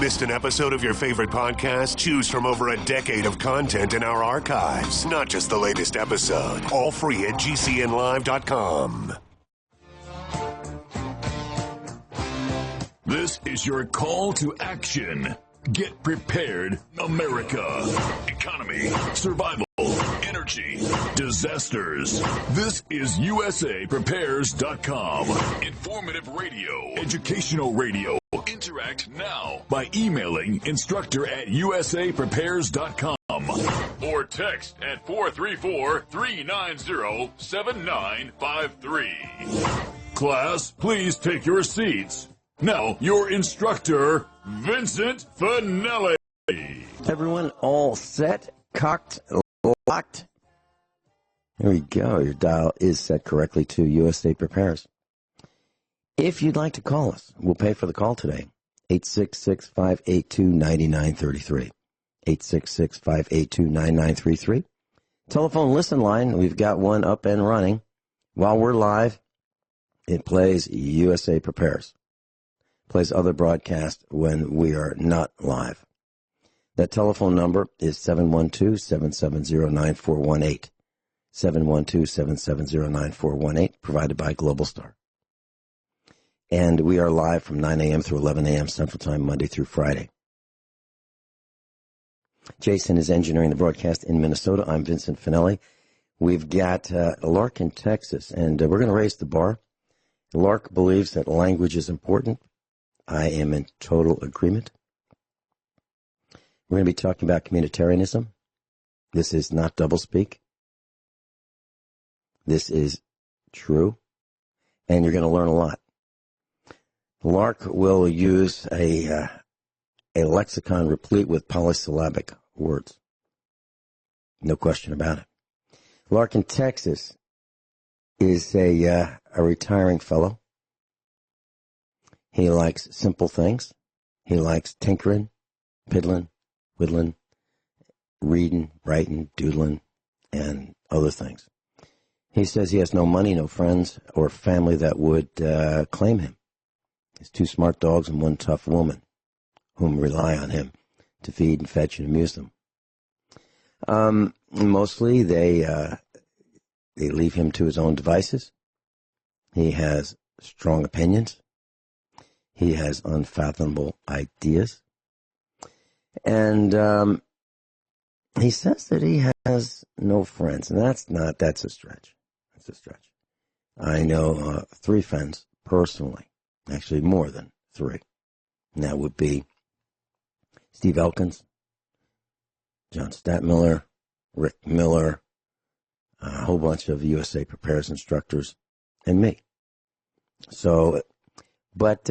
Missed an episode of your favorite podcast? Choose from over a decade of content in our archives, not just the latest episode. All free at GCNlive.com. This is your call to action. Get prepared, America. Economy, survival, energy, disasters. This is USAPrepares.com. Informative radio, educational radio. Interact now by emailing instructor@usaprepares.com or text at 434-390-7953. Class, please take your seats. Now, your instructor, Vincent Finelli. Everyone all set, cocked, locked. There we go. Your dial is set correctly to USA Prepares. If you'd like to call us, we'll pay for the call today. 866-582-9933. 866-582-9933. Telephone listen line, we've got one up and running. While we're live, it plays USA Prepares. Plays other broadcasts when we are not live. That telephone number is 712-770-9418. 712-770-9418, provided by Global Star. And we are live from 9 a.m. through 11 a.m. Central Time, Monday through Friday. Jason is engineering the broadcast in Minnesota. I'm Vincent Finelli. We've got Lark in Texas, and we're going to raise the bar. Lark believes that language is important. I am in total agreement. We're going to be talking about communitarianism. This is not doublespeak. This is true, and you're going to learn a lot. Lark will use a lexicon replete with polysyllabic words. No question about it. Lark in Texas is a retiring fellow. He likes simple things. He likes tinkering, piddling, whittling, reading, writing, doodling, and other things. He says he has no money, no friends, or family that would claim him. He has 2 smart dogs and 1 tough woman whom rely on him to feed and fetch and amuse them. Mostly they leave him to his own devices. He has strong opinions. He has unfathomable ideas. And he says that he has no friends, and that's a stretch. That's a stretch. I know 3 friends personally, actually more than 3. And that would be Steve Elkins, John Statmiller, Rick Miller, a whole bunch of USA Prepares instructors, and me. So, but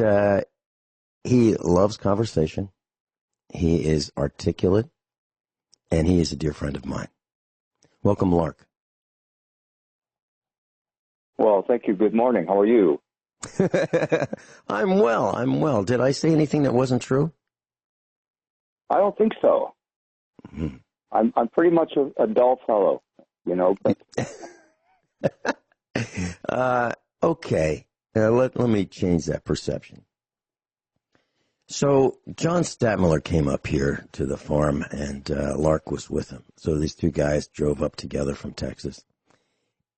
he loves conversation. He is articulate, and he is a dear friend of mine. Welcome, Lark. Well, thank you. Good morning. How are you? I'm well. Did I say anything that wasn't true? I don't think so. Mm-hmm. I'm pretty much a dull fellow, you know. But... Okay. Let me change that perception. So John Statmiller came up here to the farm, and Lark was with him. So these 2 guys drove up together from Texas.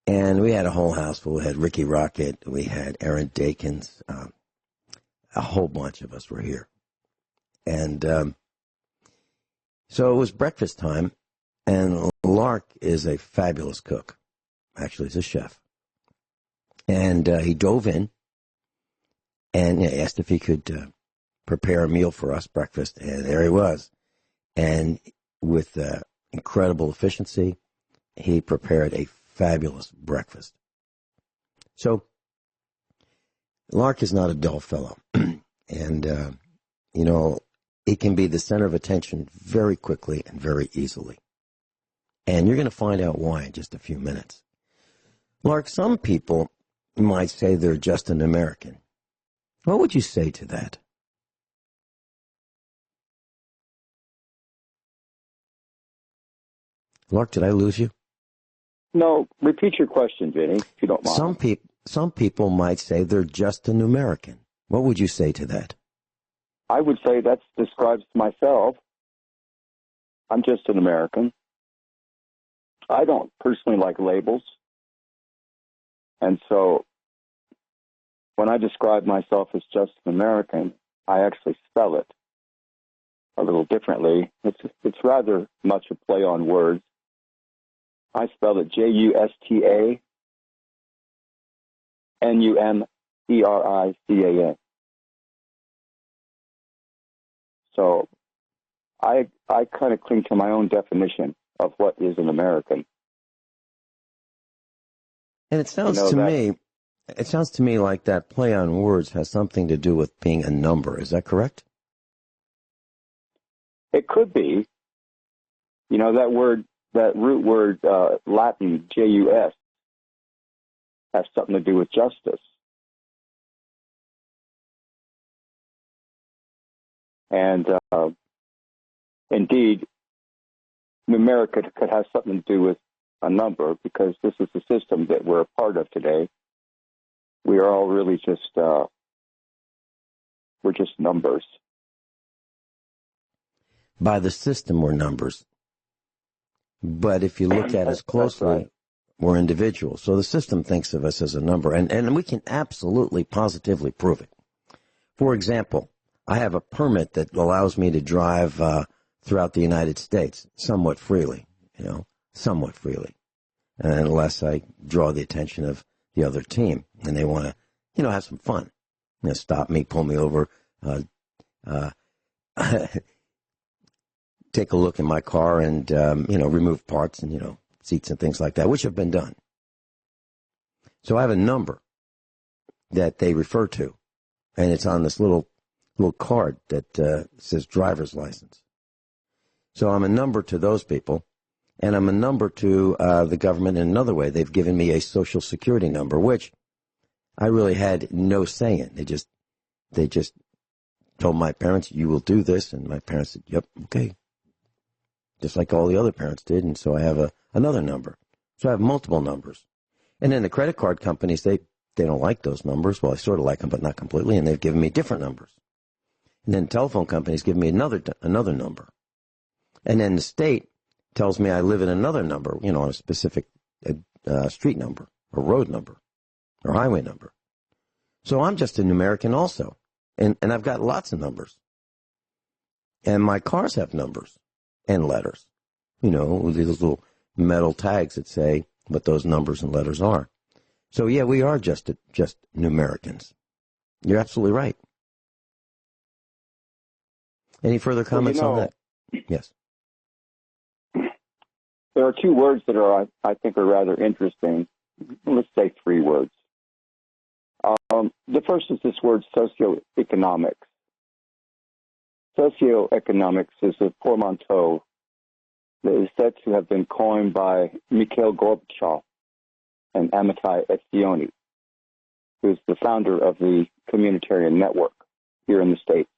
And we had a whole house full. We had Ricky Rocket. We had Aaron Dakins. A whole bunch of us were here. And so it was breakfast time, and Lark is a fabulous cook. Actually, he's a chef. And he dove in and asked if he could prepare a meal for us, breakfast, and there he was. And with incredible efficiency, he prepared a fabulous breakfast. So, Lark is not a dull fellow. And, he can be the center of attention very quickly and very easily. And you're going to find out why in just a few minutes. Lark, some people might say they're just an American. What would you say to that? Lark, did I lose you? No, repeat your question, Vinny, if you don't mind. Some people might say they're just an American. What would you say to that? I would say that describes myself. I'm just an American. I don't personally like labels. And so when I describe myself as just an American, I actually spell it a little differently. It's rather much a play on words. I spell it JUSTANUMERICAN. So I kind of cling to my own definition of what is an American. And it sounds to me like that play on words has something to do with being a number. Is that correct? It could be. You know, that root word, Latin, JUS, has something to do with justice. And indeed, numeric could have something to do with a number, because this is the system that we're a part of today. We are all really just, we're just numbers. By the system, we're numbers. But if you look at us closely, right, we're individuals. So the system thinks of us as a number, and we can absolutely, positively prove it. For example, I have a permit that allows me to drive throughout the United States somewhat freely, somewhat freely, unless I draw the attention of the other team and they want to, have some fun. Stop me, pull me over, take a look in my car and, remove parts and, seats and things like that, which have been done. So I have a number that they refer to, and it's on this little card that says driver's license. So I'm a number to those people, and I'm a number to the government in another way. They've given me a Social Security number, which I really had no say in. They just told my parents, you will do this, and my parents said, yep, okay. Just like all the other parents did, and so I have another number. So I have multiple numbers. And then the credit card companies, they don't like those numbers. Well, I sort of like them, but not completely, and they've given me different numbers. And then telephone companies give me another number. And then the state tells me I live in another number, on a specific street number, or road number, or highway number. So I'm just an American also. And I've got lots of numbers. And my cars have numbers and letters. These little metal tags that say what those numbers and letters are. So, yeah, we are just Numericans. You're absolutely right. Any further comments on that? Yes. There are two words that I think are rather interesting. Let's say three words. The first is this word socioeconomics. Socioeconomics is a portmanteau that is said to have been coined by Mikhail Gorbachev and Amitai Etzioni, who's the founder of the Communitarian Network here in the States.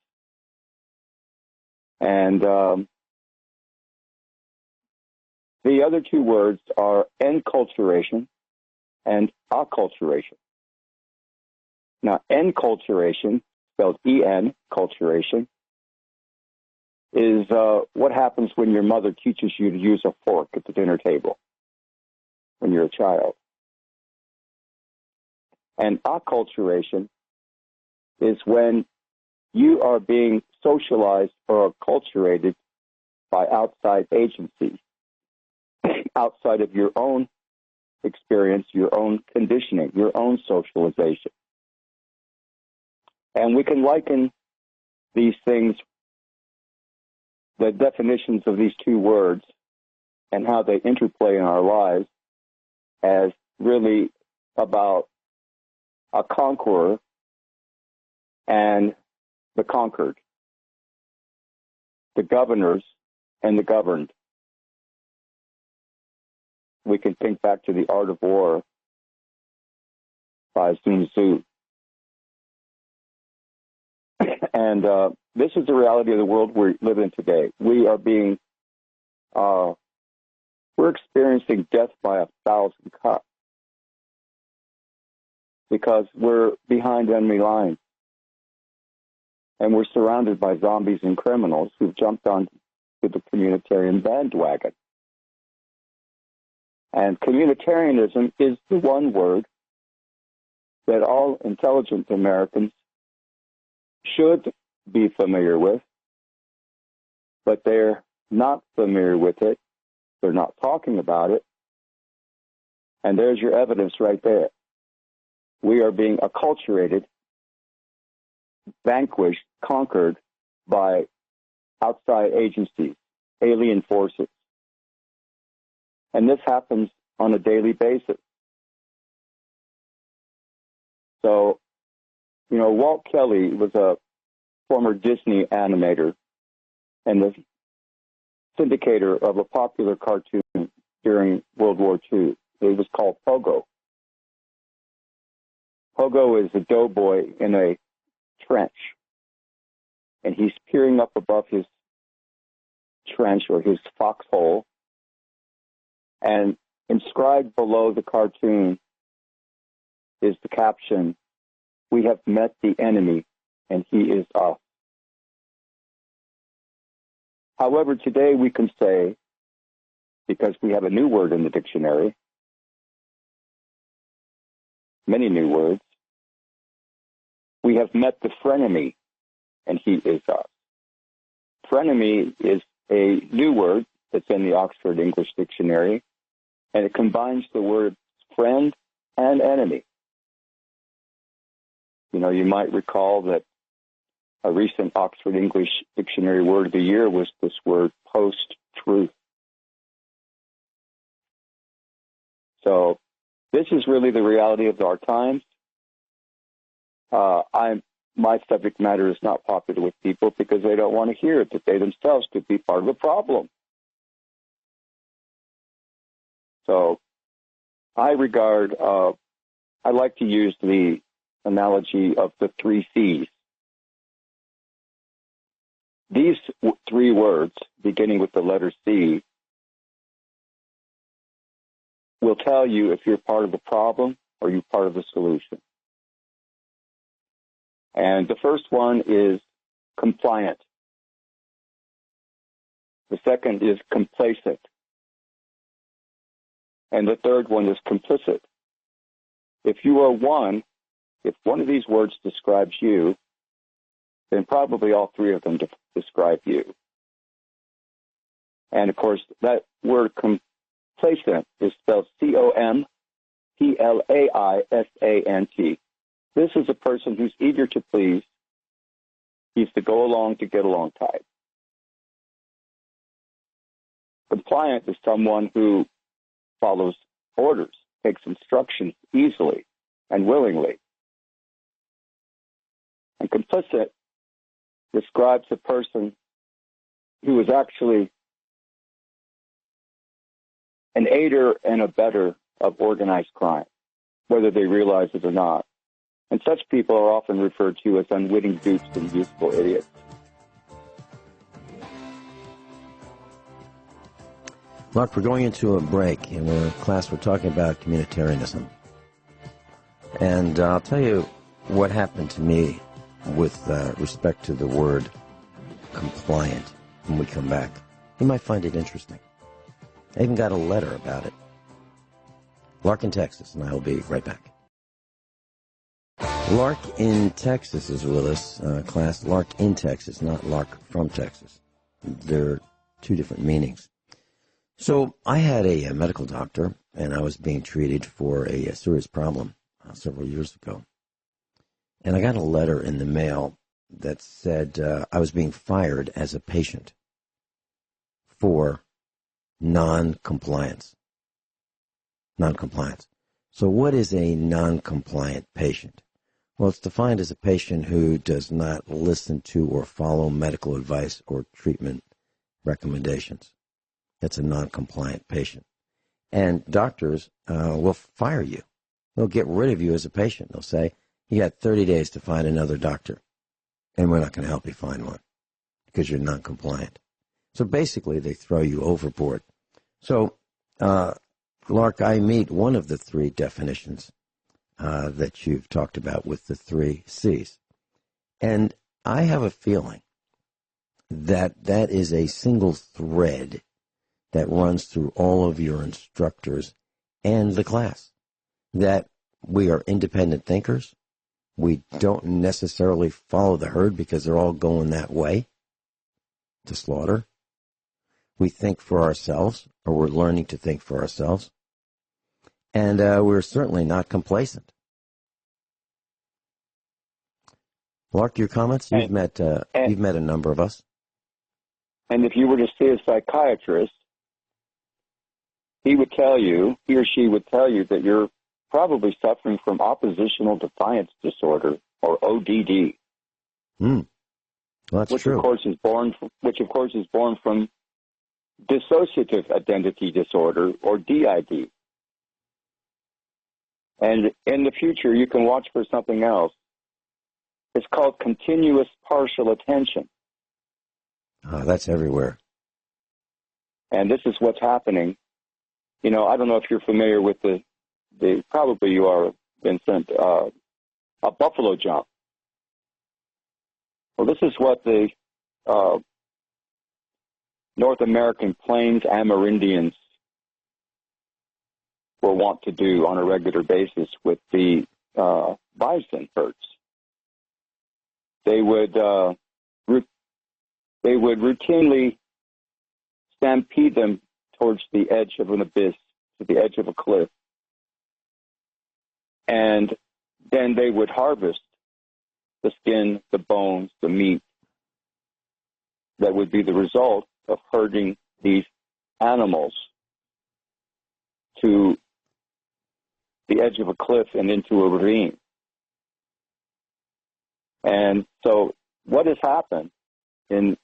And the other two words are enculturation and acculturation. Now, enculturation, spelled E-N, culturation, is what happens when your mother teaches you to use a fork at the dinner table when you're a child. And acculturation is when you are being socialized or acculturated by outside agencies, outside of your own experience, your own conditioning, your own socialization. And we can liken these things, the definitions of these two words and how they interplay in our lives, as really about a conqueror and the conquered, the governors and the governed. We can think back to The Art of War by Sun Tzu. And this is the reality of the world we live in today. We are we're experiencing death by 1,000 cuts because we're behind enemy lines. And we're surrounded by zombies and criminals who've jumped onto the communitarian bandwagon. And communitarianism is the one word that all intelligent Americans should be familiar with, but they're not familiar with it. They're not talking about it. And there's your evidence right there. We are being acculturated, vanquished, conquered by outside agencies, alien forces. And this happens on a daily basis. So, Walt Kelly was a former Disney animator and the syndicator of a popular cartoon during World War II. It was called Pogo. Pogo is a doughboy in a trench, and he's peering up above his trench or his foxhole, and inscribed below the cartoon is the caption, "We have met the enemy, and he is us." However, today we can say, because we have a new word in the dictionary, many new words, we have met the frenemy, and he is us. Frenemy is a new word that's in the Oxford English Dictionary, and it combines the words friend and enemy. You might recall that a recent Oxford English Dictionary word of the year was this word post-truth. So this is really the reality of our times. My subject matter is not popular with people because they don't want to hear it, that they themselves could be part of the problem. So I like to use the analogy of the 3 C's. These 3 words, beginning with the letter C, will tell you if you're part of the problem or you're part of the solution. And the first one is compliant. The second is complacent. And the third one is complicit. If one of these words describes you, then probably all 3 of them describe you. And of course, that word complacent is spelled C-O-M-P-L-A-I-S-A-N-T. This is a person who's eager to please. He's the go along to get along type. Compliant is someone who follows orders, takes instructions easily and willingly. And complicit describes a person who is actually an aider and abetter of organized crime, whether they realize it or not. And such people are often referred to as unwitting dupes and useful idiots. Lark, we're going into a break. In our class, we're talking about communitarianism. And I'll tell you what happened to me with respect to the word compliant when we come back. You might find it interesting. I even got a letter about it. Lark in Texas, and I will be right back. Lark in Texas is with us, class. Lark in Texas, not Lark from Texas. They're 2 different meanings. So I had a medical doctor, and I was being treated for a serious problem several years ago. And I got a letter in the mail that said I was being fired as a patient for non-compliance. Non-compliance. So what is a non-compliant patient? Well, it's defined as a patient who does not listen to or follow medical advice or treatment recommendations. That's a non-compliant patient. And doctors will fire you. They'll get rid of you as a patient. They'll say, you got 30 days to find another doctor, and we're not going to help you find one because you're non-compliant. So basically, they throw you overboard. So, Lark, I meet one of the 3 definitions that you've talked about with the 3 C's. And I have a feeling that that is a single thread that runs through all of your instructors and the class, that we are independent thinkers. We don't necessarily follow the herd because they're all going that way to slaughter. We think for ourselves, or we're learning to think for ourselves. And we're certainly not complacent. Lark, your comments? You've met a number of us. And if you were to see a psychiatrist, he or she would tell you that you're probably suffering from oppositional defiance disorder, or ODD. Well, that's which true. Of course is born from dissociative identity disorder, or DID. And in the future, you can watch for something else. It's called continuous partial attention. That's everywhere. And this is what's happening. You know, I don't know if you're familiar with the probably you are, Vincent, a buffalo jump. Well, this is what the North American Plains Amerindians were wont to do on a regular basis with the bison herds. They would routinely stampede them towards the edge of an abyss, to the edge of a cliff, and then they would harvest the skin, the bones, the meat that would be the result of herding these animals to the edge of a cliff and into a ravine. And so what has happened in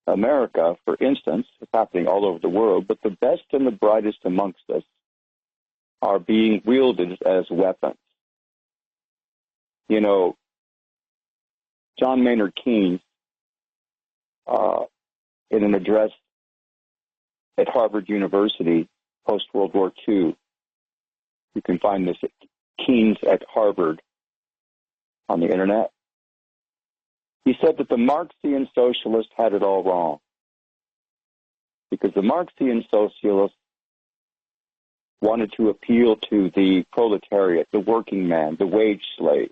America, for instance, it's happening all over the world, but the best and the brightest amongst us are being wielded as weapons. You know, John Maynard Keynes, in an address at Harvard University post-World War II, you can find this at Keynes at Harvard on the internet. He said that the Marxian socialists had it all wrong, because the Marxian socialists wanted to appeal to the proletariat, the working man, the wage slave,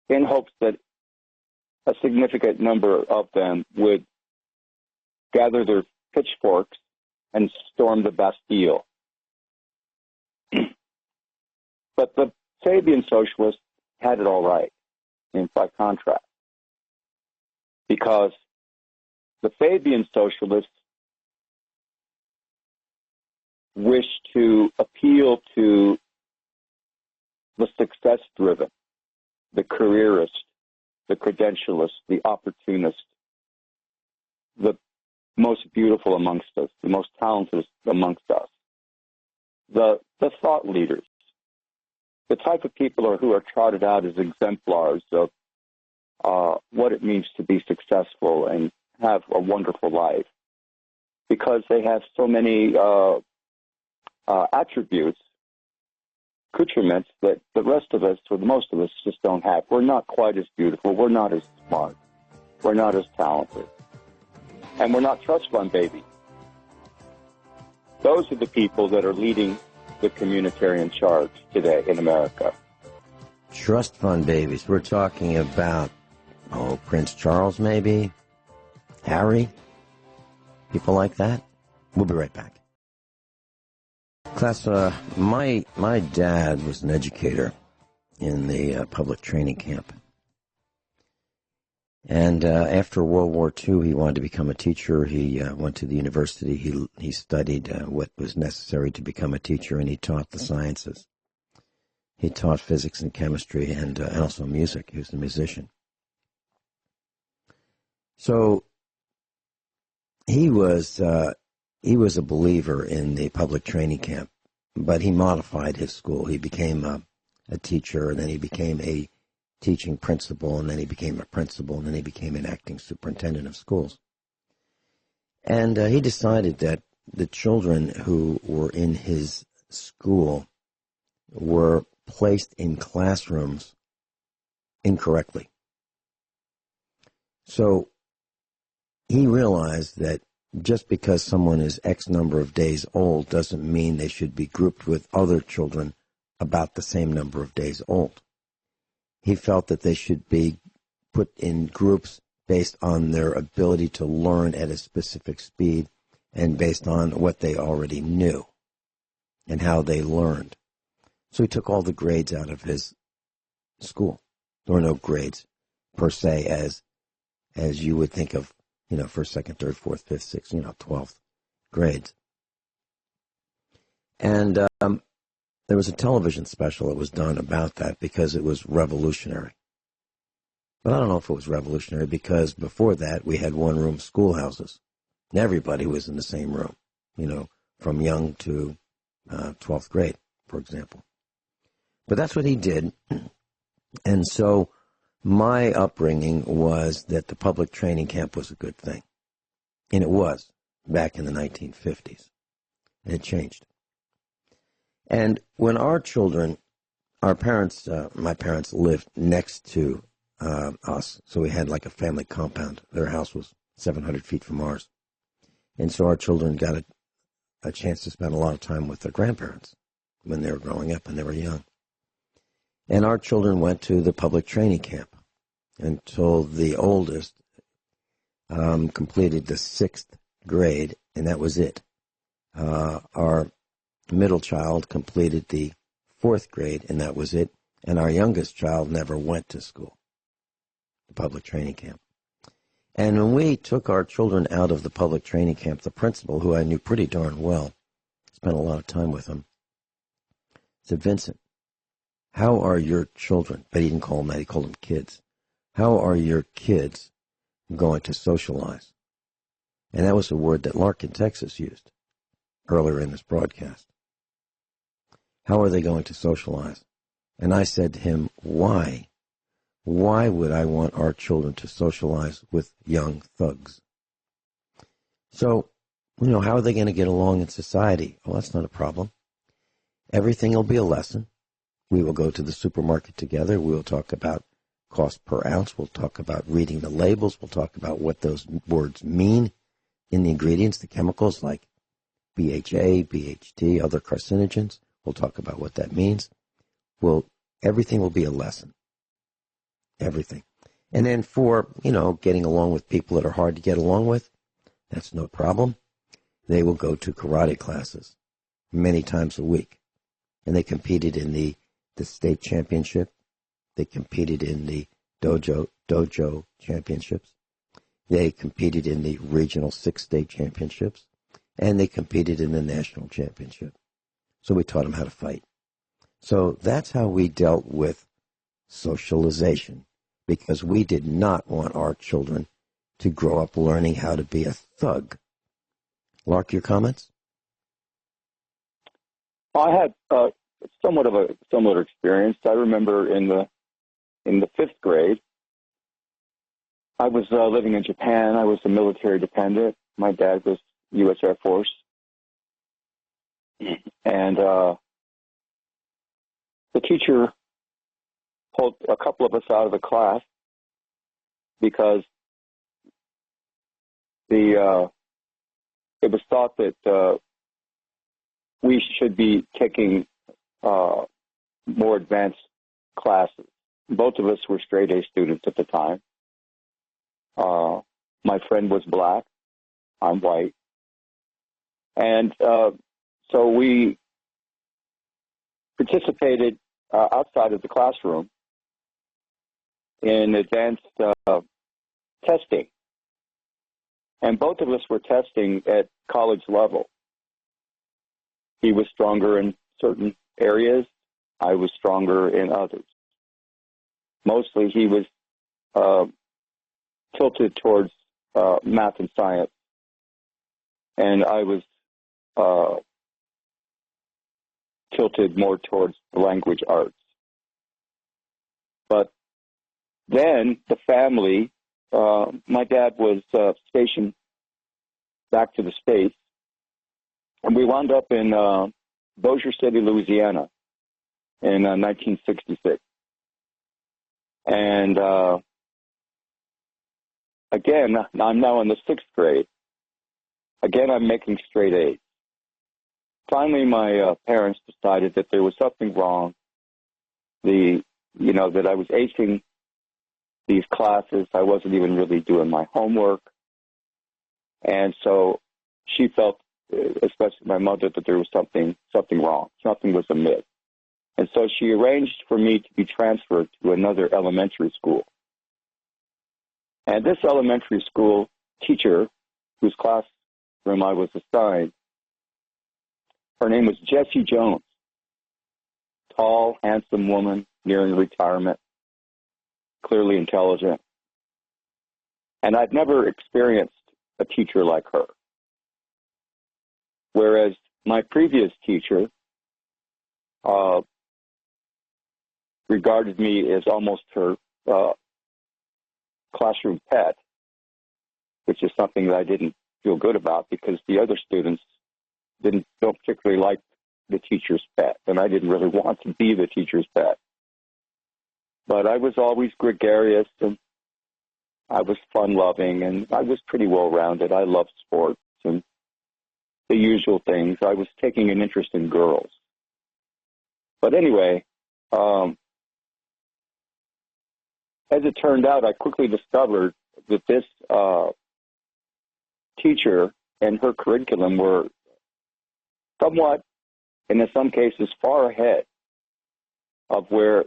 in hopes that a significant number of them would gather their pitchforks and storm the Bastille. But the Fabian socialists had it all right, by contrast, because the Fabian socialists wished to appeal to the success-driven, the careerist, the credentialist, the opportunist, the most beautiful amongst us, the most talented amongst us, the thought leaders, the type of people who are trotted out as exemplars of what it means to be successful and have a wonderful life, because they have so many attributes, accoutrements, that the rest of us, or the most of us, just don't have. We're not quite as beautiful. We're not as smart. We're not as talented. And we're not trust fund babies. Those are the people that are leading the communitarian charge today in America. Trust fund babies. We're talking about, Prince Charles maybe, Harry, people like that. We'll be right back. Class, my dad was an educator in the public training camp. And after World War II, he wanted to become a teacher. He went to the university. He studied what was necessary to become a teacher, and he taught the sciences. He taught physics and chemistry, and also music. He was a musician. So he was a believer in the public training camp, but he modified his school. He became a teacher, and then he became a teaching principal, and then he became a principal, and then he became an acting superintendent of schools. And he decided that the children who were in his school were placed in classrooms incorrectly. So he realized that just because someone is X number of days old doesn't mean they should be grouped with other children about the same number of days old. He felt that they should be put in groups based on their ability to learn at a specific speed and based on what they already knew and how they learned. So he took all the grades out of his school. There were no grades per se as you would think of, first, second, third, fourth, fifth, sixth, 12th grades. And there was a television special that was done about that because it was revolutionary. But I don't know if it was revolutionary because before that we had one-room schoolhouses. And everybody was in the same room, from young to 12th grade, for example. But that's what he did. And so my upbringing was that the public training camp was a good thing. And it was back in the 1950s. And it changed. And when our children, my parents lived next to us, so we had like a family compound. Their house was 700 feet from ours. And so our children got a chance to spend a lot of time with their grandparents when they were growing up and they were young. And our children went to the public training camp until the oldest completed the 6th grade, and that was it. Our middle child completed the 4th grade, and that was it. And our youngest child never went to school, the public training camp. And when we took our children out of the public training camp, the principal, who I knew pretty darn well, spent a lot of time with him, said, "Vincent, how are your children," but he didn't call them that, he called them kids, "how are your kids going to socialize?" And that was a word that Lark in Texas used earlier in this broadcast. How are they going to socialize? And I said to him, why? Why would I want our children to socialize with young thugs? So, how are they going to get along in society? Well, that's not a problem. Everything will be a lesson. We will go to the supermarket together. We will talk about cost per ounce. We'll talk about reading the labels. We'll talk about what those words mean in the ingredients, the chemicals like BHA, BHT, other carcinogens. We'll talk about what that means. Everything will be a lesson. Everything. And then for, getting along with people that are hard to get along with, that's no problem. They will go to karate classes many times a week. And they competed in the state championship. They competed in the dojo championships. They competed in the regional 6 state championships. And they competed in the national championship. So we taught them how to fight. So that's how we dealt with socialization, because we did not want our children to grow up learning how to be a thug. Lark, your comments? I had somewhat of a similar experience. I remember in the 5th grade, I was living in Japan. I was a military dependent. My dad was U.S. Air Force. And the teacher pulled a couple of us out of the class because it was thought that we should be taking more advanced classes. Both of us were straight A students at the time. My friend was black. I'm white. And so we participated outside of the classroom in advanced testing. And both of us were testing at college level. He was stronger in certain areas. I was stronger in others. Mostly he was tilted towards math and science. And I was tilted more towards the language arts. But then the family, my dad was stationed back to the States, and we wound up in Bossier City, Louisiana in 1966. And again, I'm now in the 6th grade. Again, I'm making straight A's. Finally, my parents decided that there was something wrong. That I was acing these classes. I wasn't even really doing my homework. And so she felt, especially my mother, that there was something wrong. Something was amiss. And so she arranged for me to be transferred to another elementary school. And this elementary school teacher, whose classroom I was assigned, her name was Jessie Jones. Tall, handsome woman, nearing retirement, clearly intelligent. And I'd never experienced a teacher like her. Whereas my previous teacher regarded me as almost her classroom pet, which is something that I didn't feel good about because the other students don't particularly like the teacher's pet, and I didn't really want to be the teacher's pet. But I was always gregarious, and I was fun-loving, and I was pretty well-rounded. I loved sports and the usual things. I was taking an interest in girls. But anyway, as it turned out, I quickly discovered that this teacher and her curriculum were somewhat, and in some cases, far ahead of where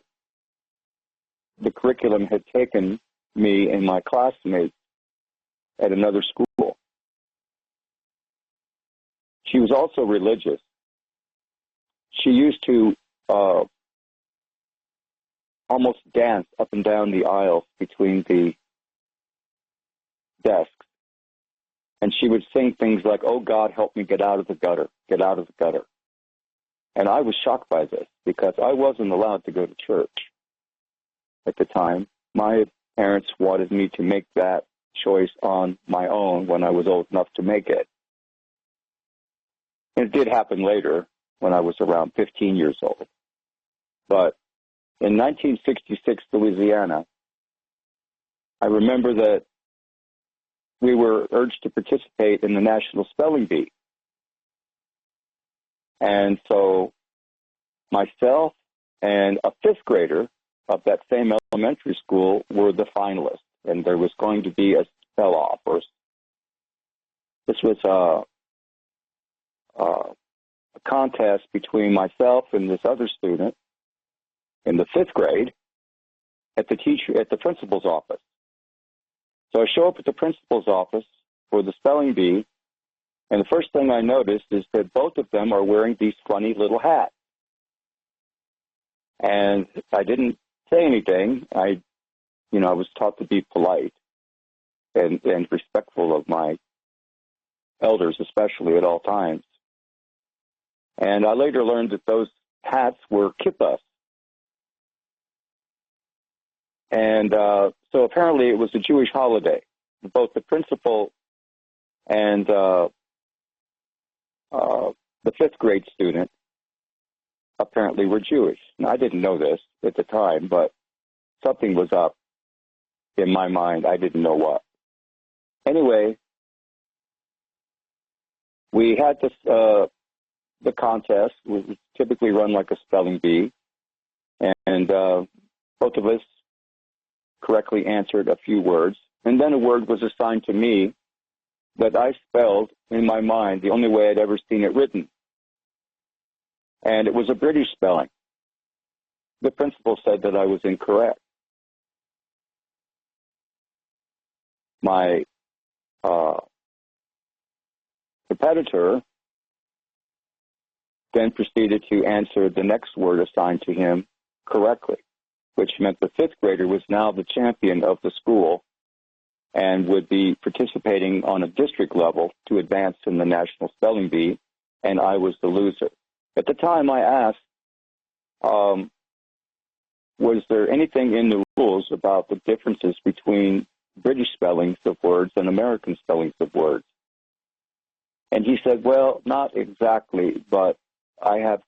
the curriculum had taken me and my classmates at another school. She was also religious. She used to almost dance up and down the aisles between the desks. And she would sing things like, "Oh, God, help me get out of the gutter, get out of the gutter." And I was shocked by this because I wasn't allowed to go to church at the time. My parents wanted me to make that choice on my own when I was old enough to make it. And it did happen later when I was around 15 years old. But in 1966, Louisiana, I remember that we were urged to participate in the National Spelling Bee. And so myself and a 5th grader of that same elementary school were the finalists. And there was going to be a spell-off. This was a contest between myself and this other student in the 5th grade at the principal's office. So I show up at the principal's office for the spelling bee, and the first thing I noticed is that both of them are wearing these funny little hats. And I didn't say anything. I was taught to be polite and respectful of my elders, especially at all times. And I later learned that those hats were kippahs. And so apparently it was a Jewish holiday. Both the principal and the 5th grade student apparently were Jewish. Now, I didn't know this at the time, but something was up in my mind. I didn't know what. Anyway, we had this the contest. It was typically run like a spelling bee, and both of us correctly answered a few words, and then a word was assigned to me that I spelled in my mind the only way I'd ever seen it written. And it was a British spelling. The principal said that I was incorrect. My competitor then proceeded to answer the next word assigned to him correctly, which meant the 5th grader was now the champion of the school and would be participating on a district level to advance in the National Spelling Bee, and I was the loser. At the time, I asked, was there anything in the rules about the differences between British spellings of words and American spellings of words? And he said, well, not exactly, but I have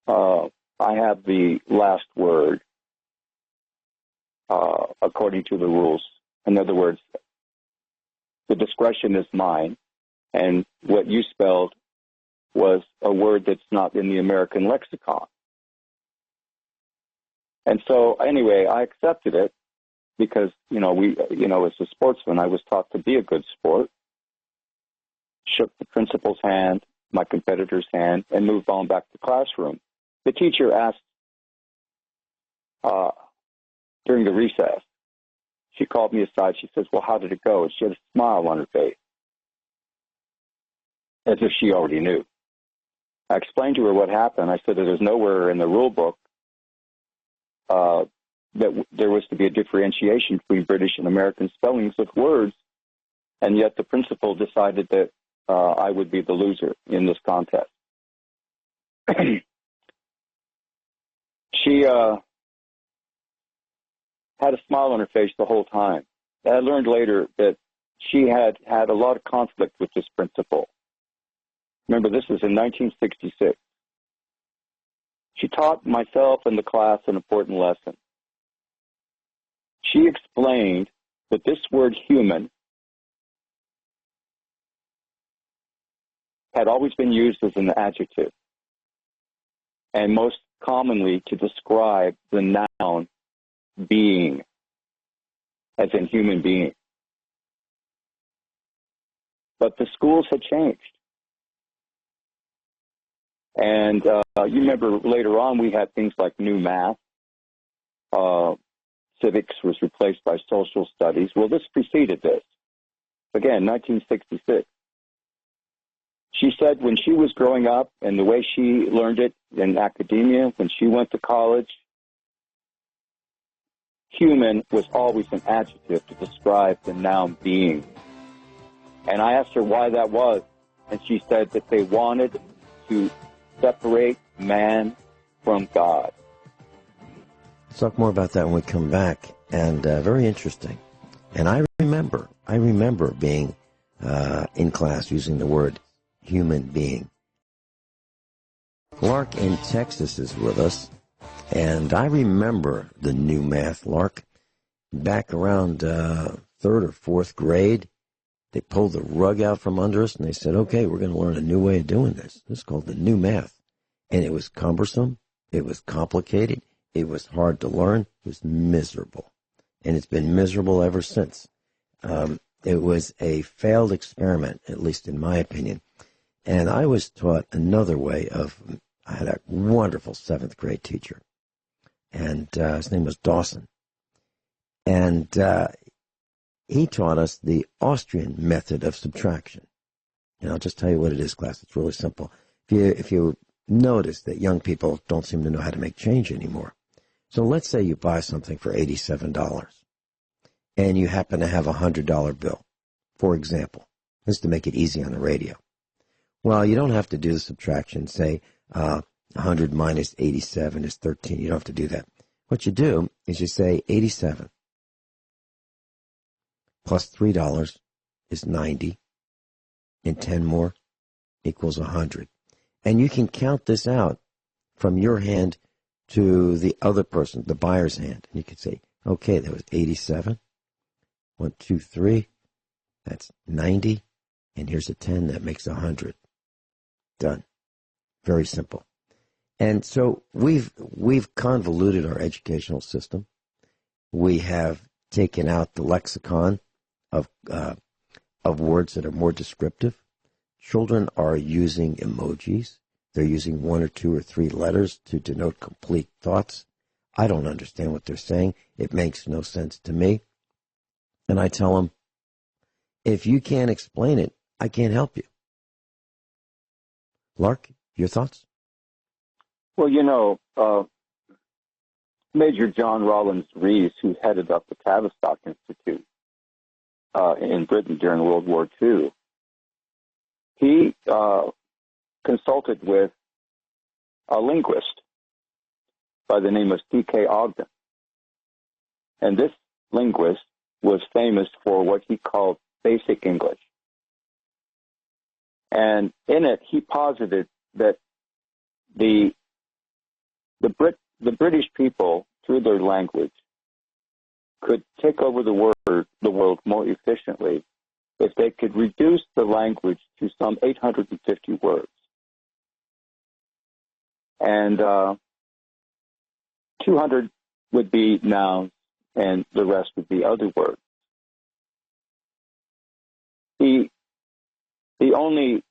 the last word. according to the rules. In other words, the discretion is mine, and what you spelled was a word that's not in the American lexicon. And so, anyway, I accepted it because, as a sportsman, I was taught to be a good sport, shook the principal's hand, my competitor's hand, and moved on back to the classroom. The teacher asked during the recess, she called me aside. She says, well, how did it go? And she had a smile on her face, as if she already knew. I explained to her what happened. I said that there's nowhere in the rule book that there was to be a differentiation between British and American spellings of words, and yet the principal decided that I would be the loser in this contest. She had a smile on her face the whole time. And I learned later that she had had a lot of conflict with this principal. Remember, this was in 1966. She taught myself and the class an important lesson. She explained that this word human had always been used as an adjective, and most commonly to describe the noun being, as in human being. But the schools had changed. And you remember later on we had things like new math. Civics was replaced by social studies. Well, this preceded this. Again, 1966. She said when she was growing up and the way she learned it in academia, when she went to college, human was always an adjective to describe the noun being. And I asked her why that was, and she said that they wanted to separate man from God. Let's talk more about that when we come back. And very interesting. And I remember being in class using the word human being. Lark in Texas is with us. And I remember the new math, Lark. Back around third or fourth grade, they pulled the rug out from under us and they said, okay, we're going to learn a new way of doing this. This is called the new math. And it was cumbersome. It was complicated. It was hard to learn. It was miserable. And it's been miserable ever since. It was a failed experiment, at least in my opinion. And I was taught another way I had a wonderful seventh grade teacher. And his name was Dawson. And he taught us the Austrian method of subtraction. And I'll just tell you what it is, class. It's really simple. If you notice that young people don't seem to know how to make change anymore. So let's say you buy something for $87 and you happen to have a $100 bill, for example. This is to make it easy on the radio. Well, you don't have to do the subtraction. Say 100 minus 87 is 13. You don't have to do that. What you do is you say 87 plus $3 is 90, and 10 more equals 100. And you can count this out from your hand to the other person, the buyer's hand. And you can say, okay, that was 87. 1, 2, 3. That's 90. And here's a 10. That makes 100. Done. Very simple. And so we've convoluted our educational system. We have taken out the lexicon of words that are more descriptive. Children are using emojis. They're using 1 or 2 or 3 letters to denote complete thoughts. I don't understand what they're saying. It makes no sense to me. And I tell them, if you can't explain it, I can't help you. Lark, your thoughts? Well, Major John Rollins Rees, who headed up the Tavistock Institute in Britain during World War II, he consulted with a linguist by the name of C.K. Ogden. And this linguist was famous for what he called basic English. And in it, he posited that the British people, through their language, could take over the world more efficiently if they could reduce the language to some 850 words. And 200 would be nouns, and the rest would be other words. The only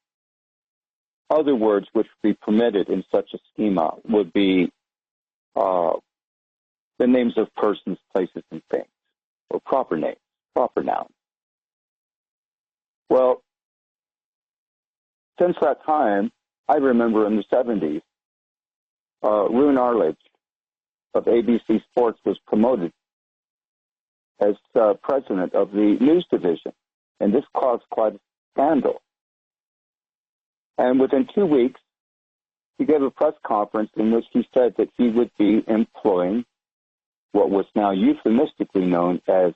other words which would be permitted in such a schema would be the names of persons, places, and things, or proper names, proper nouns. Well, since that time, I remember in the 70s, Rune Arledge of ABC Sports was promoted as president of the news division, and this caused quite a scandal. And within 2 weeks, he gave a press conference in which he said that he would be employing what was now euphemistically known as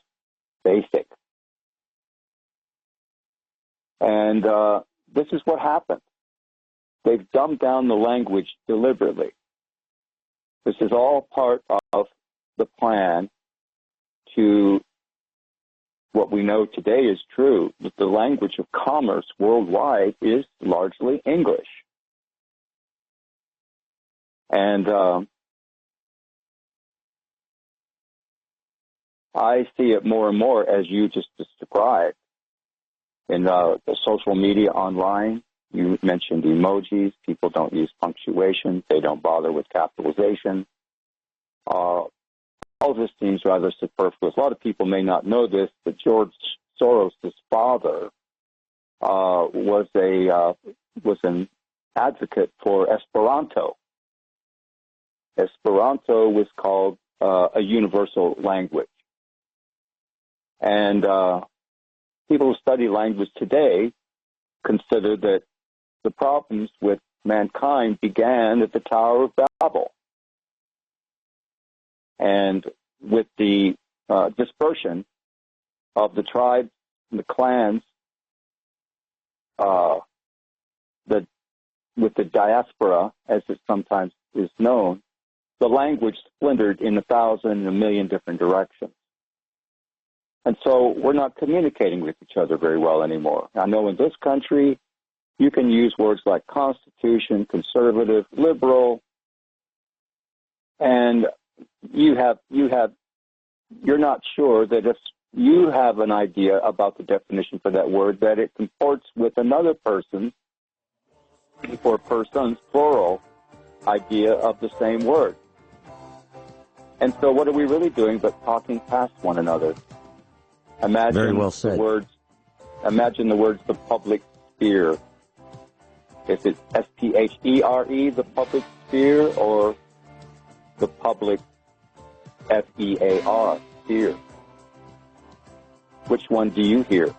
basic. And this is what happened. They've dumbed down the language deliberately. This is all part of the plan to what we know today is true, that the language of commerce worldwide is largely English. And I see it more and more as you just described. In the social media online, you mentioned emojis. People don't use punctuation. They don't bother with capitalization. All this seems rather superfluous. A lot of people may not know this, but George Soros' father was an advocate for Esperanto. Esperanto was called a universal language. And people who study language today consider that the problems with mankind began at the Tower of Babel. And with the dispersion of the tribes and the clans, with the diaspora, as it sometimes is known, the language splintered in 1,000 and 1,000,000 different directions. And so we're not communicating with each other very well anymore. I know in this country, you can use words like constitution, conservative, liberal, and you're not sure that if you have an idea about the definition for that word, that it comports with another person's, or persons, plural, idea of the same word. And so what are we really doing but talking past one another? Imagine Very well said. Imagine the words the public sphere. Is it S-P-H-E-R-E, the public sphere, or the public F-E-A-R, sphere? Which one do you hear?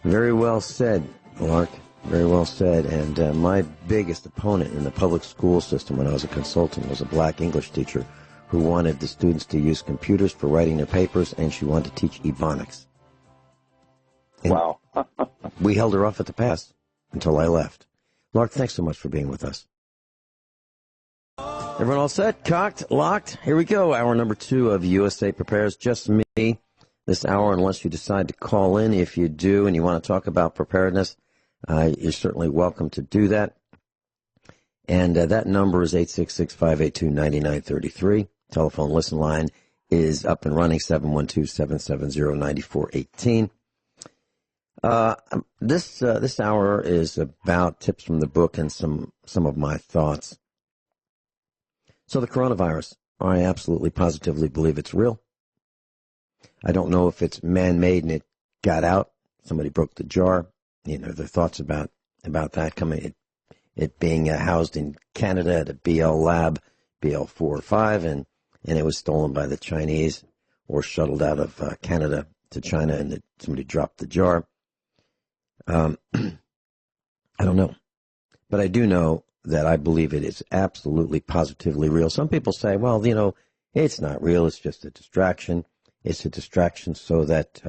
Very well said, Lark. Very well said. And my biggest opponent in the public school system when I was a consultant was a black English teacher who wanted the students to use computers for writing their papers, and she wanted to teach Ebonics. And wow. we held her off at the pass until I left. Lark, thanks so much for being with us. Everyone all set? Cocked? Locked? Here we go. Hour number 2 of USA Prepares. Just me this hour, unless you decide to call in. If you do and you want to talk about preparedness, you're certainly welcome to do that. And that number is 866-582-9933. Telephone listen line is up and running, 712-770-9418. This hour is about tips from the book and some of my thoughts. So the coronavirus, I absolutely positively believe it's real. I don't know if it's man-made and it got out. Somebody broke the jar. You know, their thoughts about that coming, it being housed in Canada at a BL lab, BL 4 or 5, and it was stolen by the Chinese or shuttled out of Canada to China, and somebody dropped the jar. I don't know. But I do know that I believe it is absolutely, positively real. Some people say, well, you know, it's not real. It's just a distraction. It's a distraction so that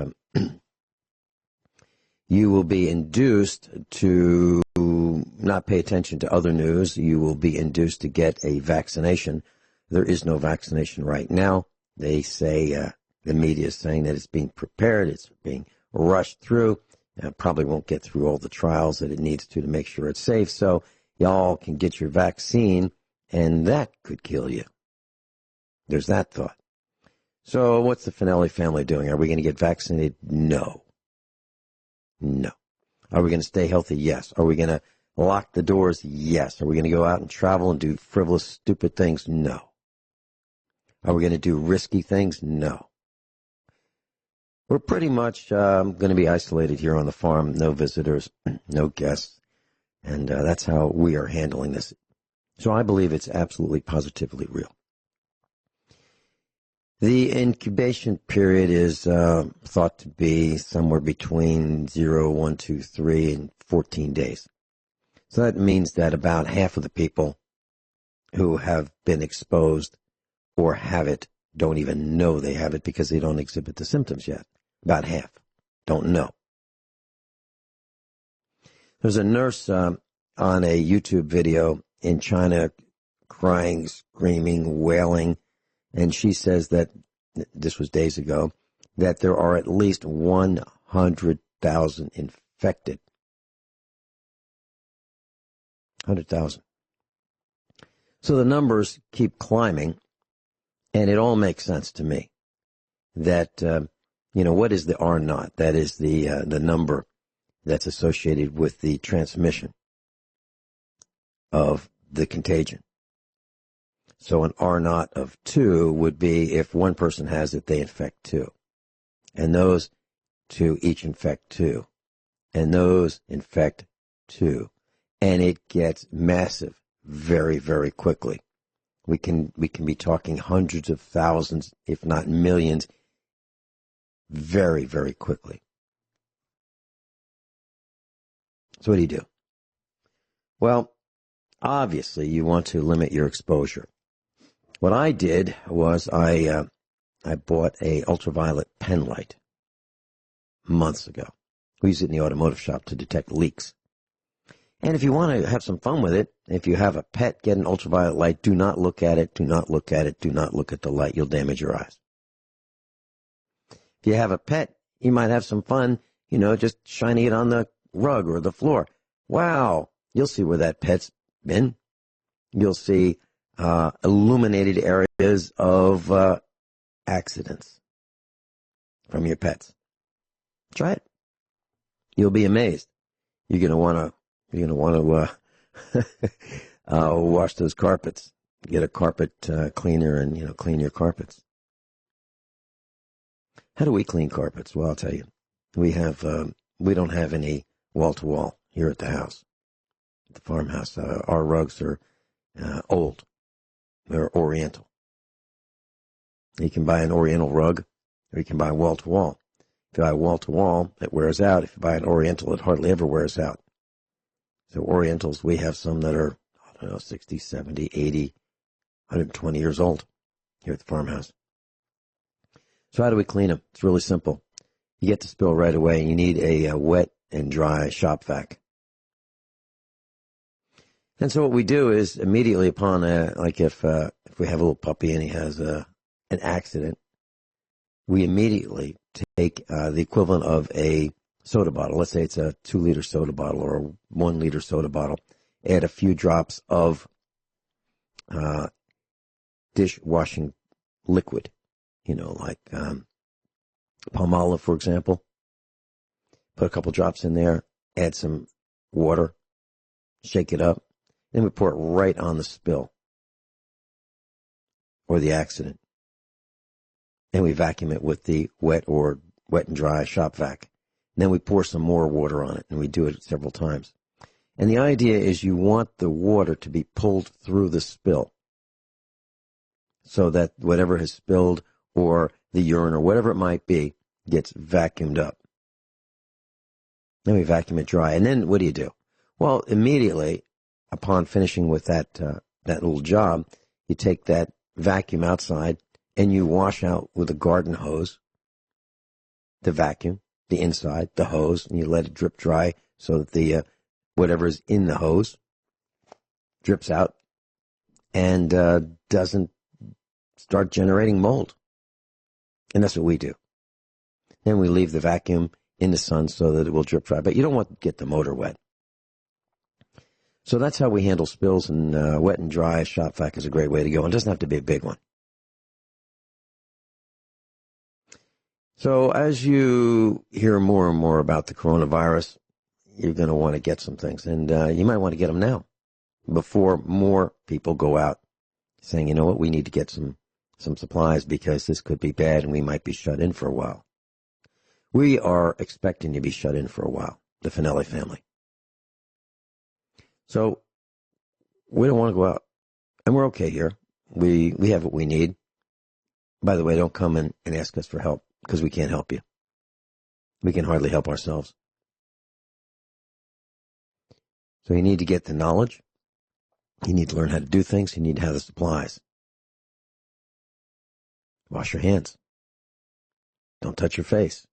you will be induced to not pay attention to other news. You will be induced to get a vaccination. There is no vaccination right now. They say The media is saying that it's being prepared, it's being rushed through, and it probably won't get through all the trials that it needs to make sure it's safe. So y'all can get your vaccine, and that could kill you. There's that thought. So what's the Finelli family doing? Are we going to get vaccinated? No. No. Are we going to stay healthy? Yes. Are we going to lock the doors? Yes. Are we going to go out and travel and do frivolous, stupid things? No. Are we going to do risky things? No. We're pretty much going to be isolated here on the farm. No visitors, no guests. And that's how we are handling this. So I believe it's absolutely positively real. The incubation period is thought to be somewhere between 0, 1, 2, 3, and 14 days. So that means that about half of the people who have been exposed or have it don't even know they have it because they don't exhibit the symptoms yet. About half don't know. There's a nurse on a YouTube video in China crying, screaming, wailing, and she says that, this was days ago, that there are at least 100,000 infected. 100,000. So the numbers keep climbing, and it all makes sense to me that, what is the R naught? That is the number that's associated with the transmission of the contagion. So an R naught of 2 would be if one person has it, they infect 2. And those 2 each infect 2. And those infect 2. And it gets massive very, very quickly. We can be talking hundreds of thousands, if not millions, very, very quickly. So what do? Well, obviously you want to limit your exposure. What I did was I bought a ultraviolet pen light months ago. We use it in the automotive shop to detect leaks. And if you want to have some fun with it, if you have a pet, get an ultraviolet light. Do not look at it. Do not look at it. Do not look at the light. You'll damage your eyes. If you have a pet, you might have some fun, just shining it on the rug or the floor. Wow. You'll see where that pet's been. You'll see illuminated areas of accidents from your pets. Try it. You'll be amazed. You're going to want to wash those carpets. Get a carpet cleaner and clean your carpets. How do we clean carpets? Well, I'll tell you. We don't have any wall to wall here at the house, at the farmhouse. Our rugs are old. They're oriental. You can buy an oriental rug, or you can buy wall to wall. If you buy wall to wall, it wears out. If you buy an oriental, it hardly ever wears out. So orientals, we have some that are, 60, 70, 80, 120 years old here at the farmhouse. So how do we clean them? It's really simple. You get the spill right away, and you need a wet and dry shop vac. And so what we do is immediately upon, if we have a little puppy and he has an accident, we immediately take the equivalent of a soda bottle. Let's say it's a 2-liter soda bottle or a 1-liter soda bottle. Add a few drops of dishwashing liquid, like Palmolive, for example. Put a couple drops in there, add some water, shake it up. Then we pour it right on the spill or the accident. And we vacuum it with the wet and dry shop vac. And then we pour some more water on it, and we do it several times. And the idea is you want the water to be pulled through the spill so that whatever has spilled or the urine or whatever it might be gets vacuumed up. Then we vacuum it dry. And then what do? Well, immediately upon finishing with that little job, you take that vacuum outside and you wash out with a garden hose the vacuum, the inside, the hose, and you let it drip dry so that the whatever is in the hose drips out and doesn't start generating mold. And that's what we do. Then we leave the vacuum in the sun so that it will drip dry. But you don't want to get the motor wet. So that's how we handle spills, and wet and dry shop vac is a great way to go. And it doesn't have to be a big one. So as you hear more and more about the coronavirus, you're going to want to get some things. And you might want to get them now before more people go out saying, you know what, we need to get some supplies because this could be bad and we might be shut in for a while. We are expecting to be shut in for a while, the Finelli family. So we don't want to go out. And we're okay here. We have what we need. By the way, don't come and ask us for help because we can't help you. We can hardly help ourselves. So you need to get the knowledge. You need to learn how to do things. You need to have the supplies. Wash your hands. Don't touch your face.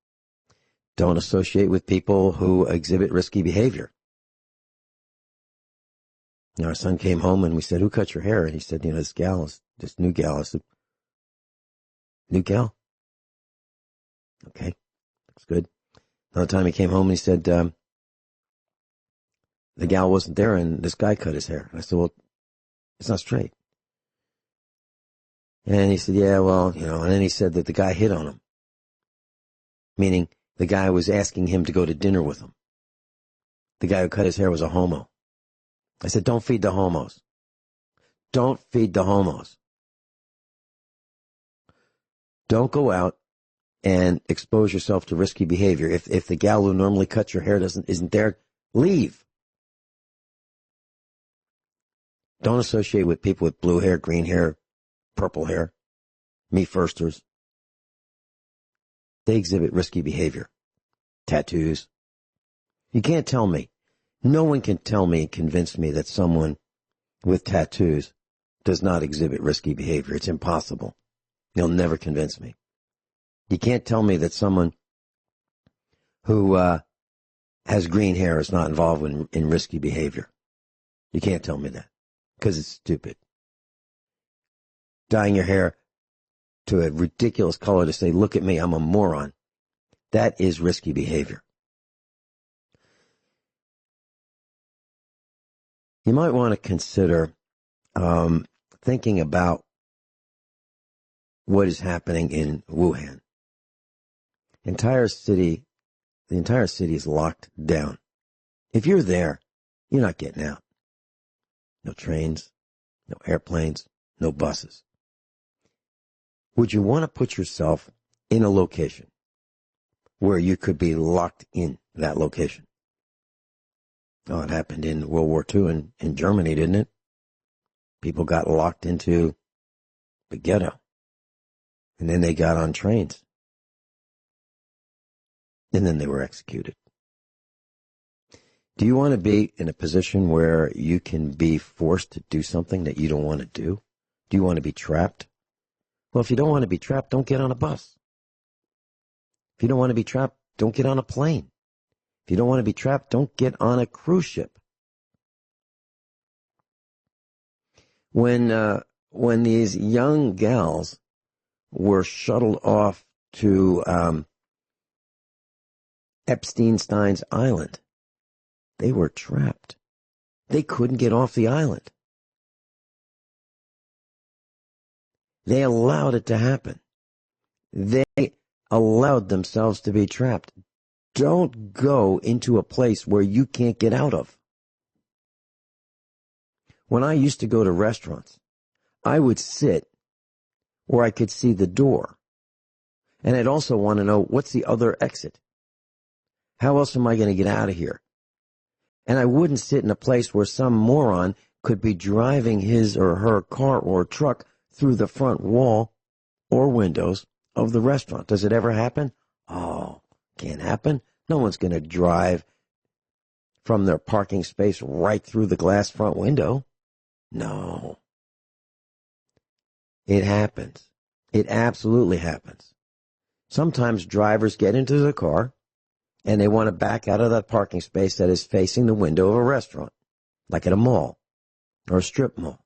Don't associate with people who exhibit risky behavior. You know, our son came home and we said, who cut your hair? And he said, this new gal. I said, new gal? Okay, looks good. Another time he came home and he said, the gal wasn't there and this guy cut his hair. And I said, well, it's not straight. And he said, yeah, well, and then he said that the guy hit on him. Meaning the guy was asking him to go to dinner with him. The guy who cut his hair was a homo. I said, don't feed the homos. Don't feed the homos. Don't go out and expose yourself to risky behavior. If the gal who normally cuts your hair isn't there, leave. Don't associate with people with blue hair, green hair, purple hair, me firsters. They exhibit risky behavior. Tattoos. You can't tell me. No one can tell me, convince me that someone with tattoos does not exhibit risky behavior. It's impossible. They'll never convince me. You can't tell me that someone who has green hair is not involved in risky behavior. You can't tell me that because it's stupid. Dyeing your hair to a ridiculous color to say, look at me, I'm a moron. That is risky behavior. You might want to consider thinking about what is happening in Wuhan. The entire city is locked down. If you're there, you're not getting out. No trains, no airplanes, no buses. Would you want to put yourself in a location where you could be locked in that location? Oh, it happened in World War II in Germany, didn't it? People got locked into the ghetto. And then they got on trains. And then they were executed. Do you want to be in a position where you can be forced to do something that you don't want to do? Do you want to be trapped? Well, if you don't want to be trapped, don't get on a bus. If you don't want to be trapped, don't get on a plane. If you don't want to be trapped, don't get on a cruise ship. When these young gals were shuttled off to Epstein's Island, they were trapped. They couldn't get off the island. They allowed it to happen. They allowed themselves to be trapped. Don't go into a place where you can't get out of. When I used to go to restaurants, I would sit where I could see the door. And I'd also want to know, what's the other exit? How else am I going to get out of here? And I wouldn't sit in a place where some moron could be driving his or her car or truck through the front wall or windows of the restaurant. Does it ever happen? Oh, can't happen. No one's going to drive from their parking space right through the glass front window. No. It happens. It absolutely happens. Sometimes drivers get into the car and they want to back out of that parking space that is facing the window of a restaurant, like at a mall or a strip mall.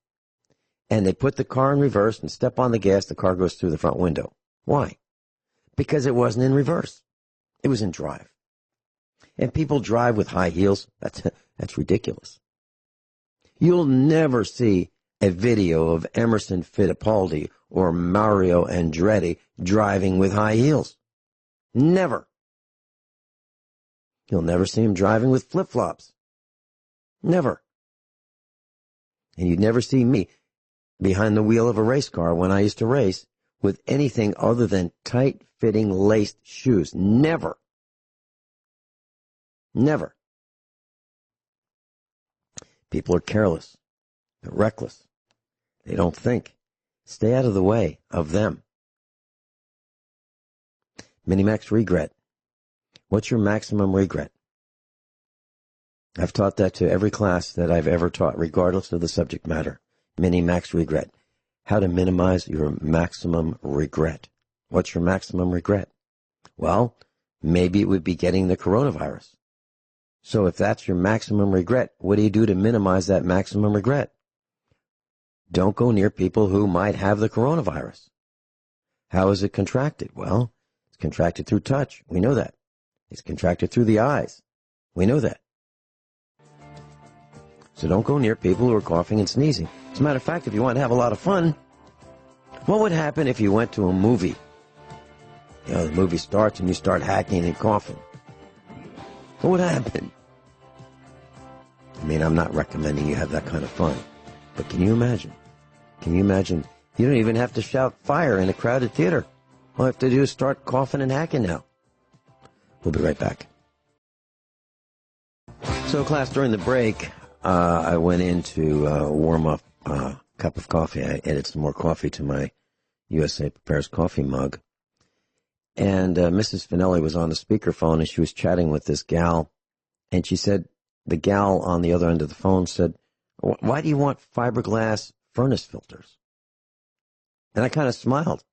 And they put the car in reverse and step on the gas, the car goes through the front window. Why? because it wasn't in reverse. It was in drive. And people drive with high heels. That's ridiculous. You'll never see a video of Emerson Fittipaldi or Mario Andretti driving with high heels. Never. You'll never see him driving with flip-flops. Never. And you'd never see me behind the wheel of a race car when I used to race with anything other than tight-fitting laced shoes. Never. Never. People are careless. They're reckless. They don't think. Stay out of the way of them. Minimax regret. What's your maximum regret? I've taught that to every class that I've ever taught, regardless of the subject matter. Minimax regret. How to minimize your maximum regret. What's your maximum regret? Well, maybe it would be getting the coronavirus. So if that's your maximum regret, what do you do to minimize that maximum regret? Don't go near people who might have the coronavirus. How is it contracted? Well, it's contracted through touch. We know that. It's contracted through the eyes. We know that. So don't go near people who are coughing and sneezing. As a matter of fact, if you want to have a lot of fun, what would happen if you went to a movie? You know, the movie starts and you start hacking and coughing. What would happen? I mean, I'm not recommending you have that kind of fun. But can you imagine? Can you imagine? You don't even have to shout fire in a crowded theater. All you have to do is start coughing and hacking now. We'll be right back. So, class, during the break, I went in to warm up a cup of coffee. I added some more coffee to my USA Prepares coffee mug. And Mrs. Finelli was on the speakerphone, and she was chatting with this gal. And she said, the gal on the other end of the phone said, "Why do you want fiberglass furnace filters?" And I kind of smiled.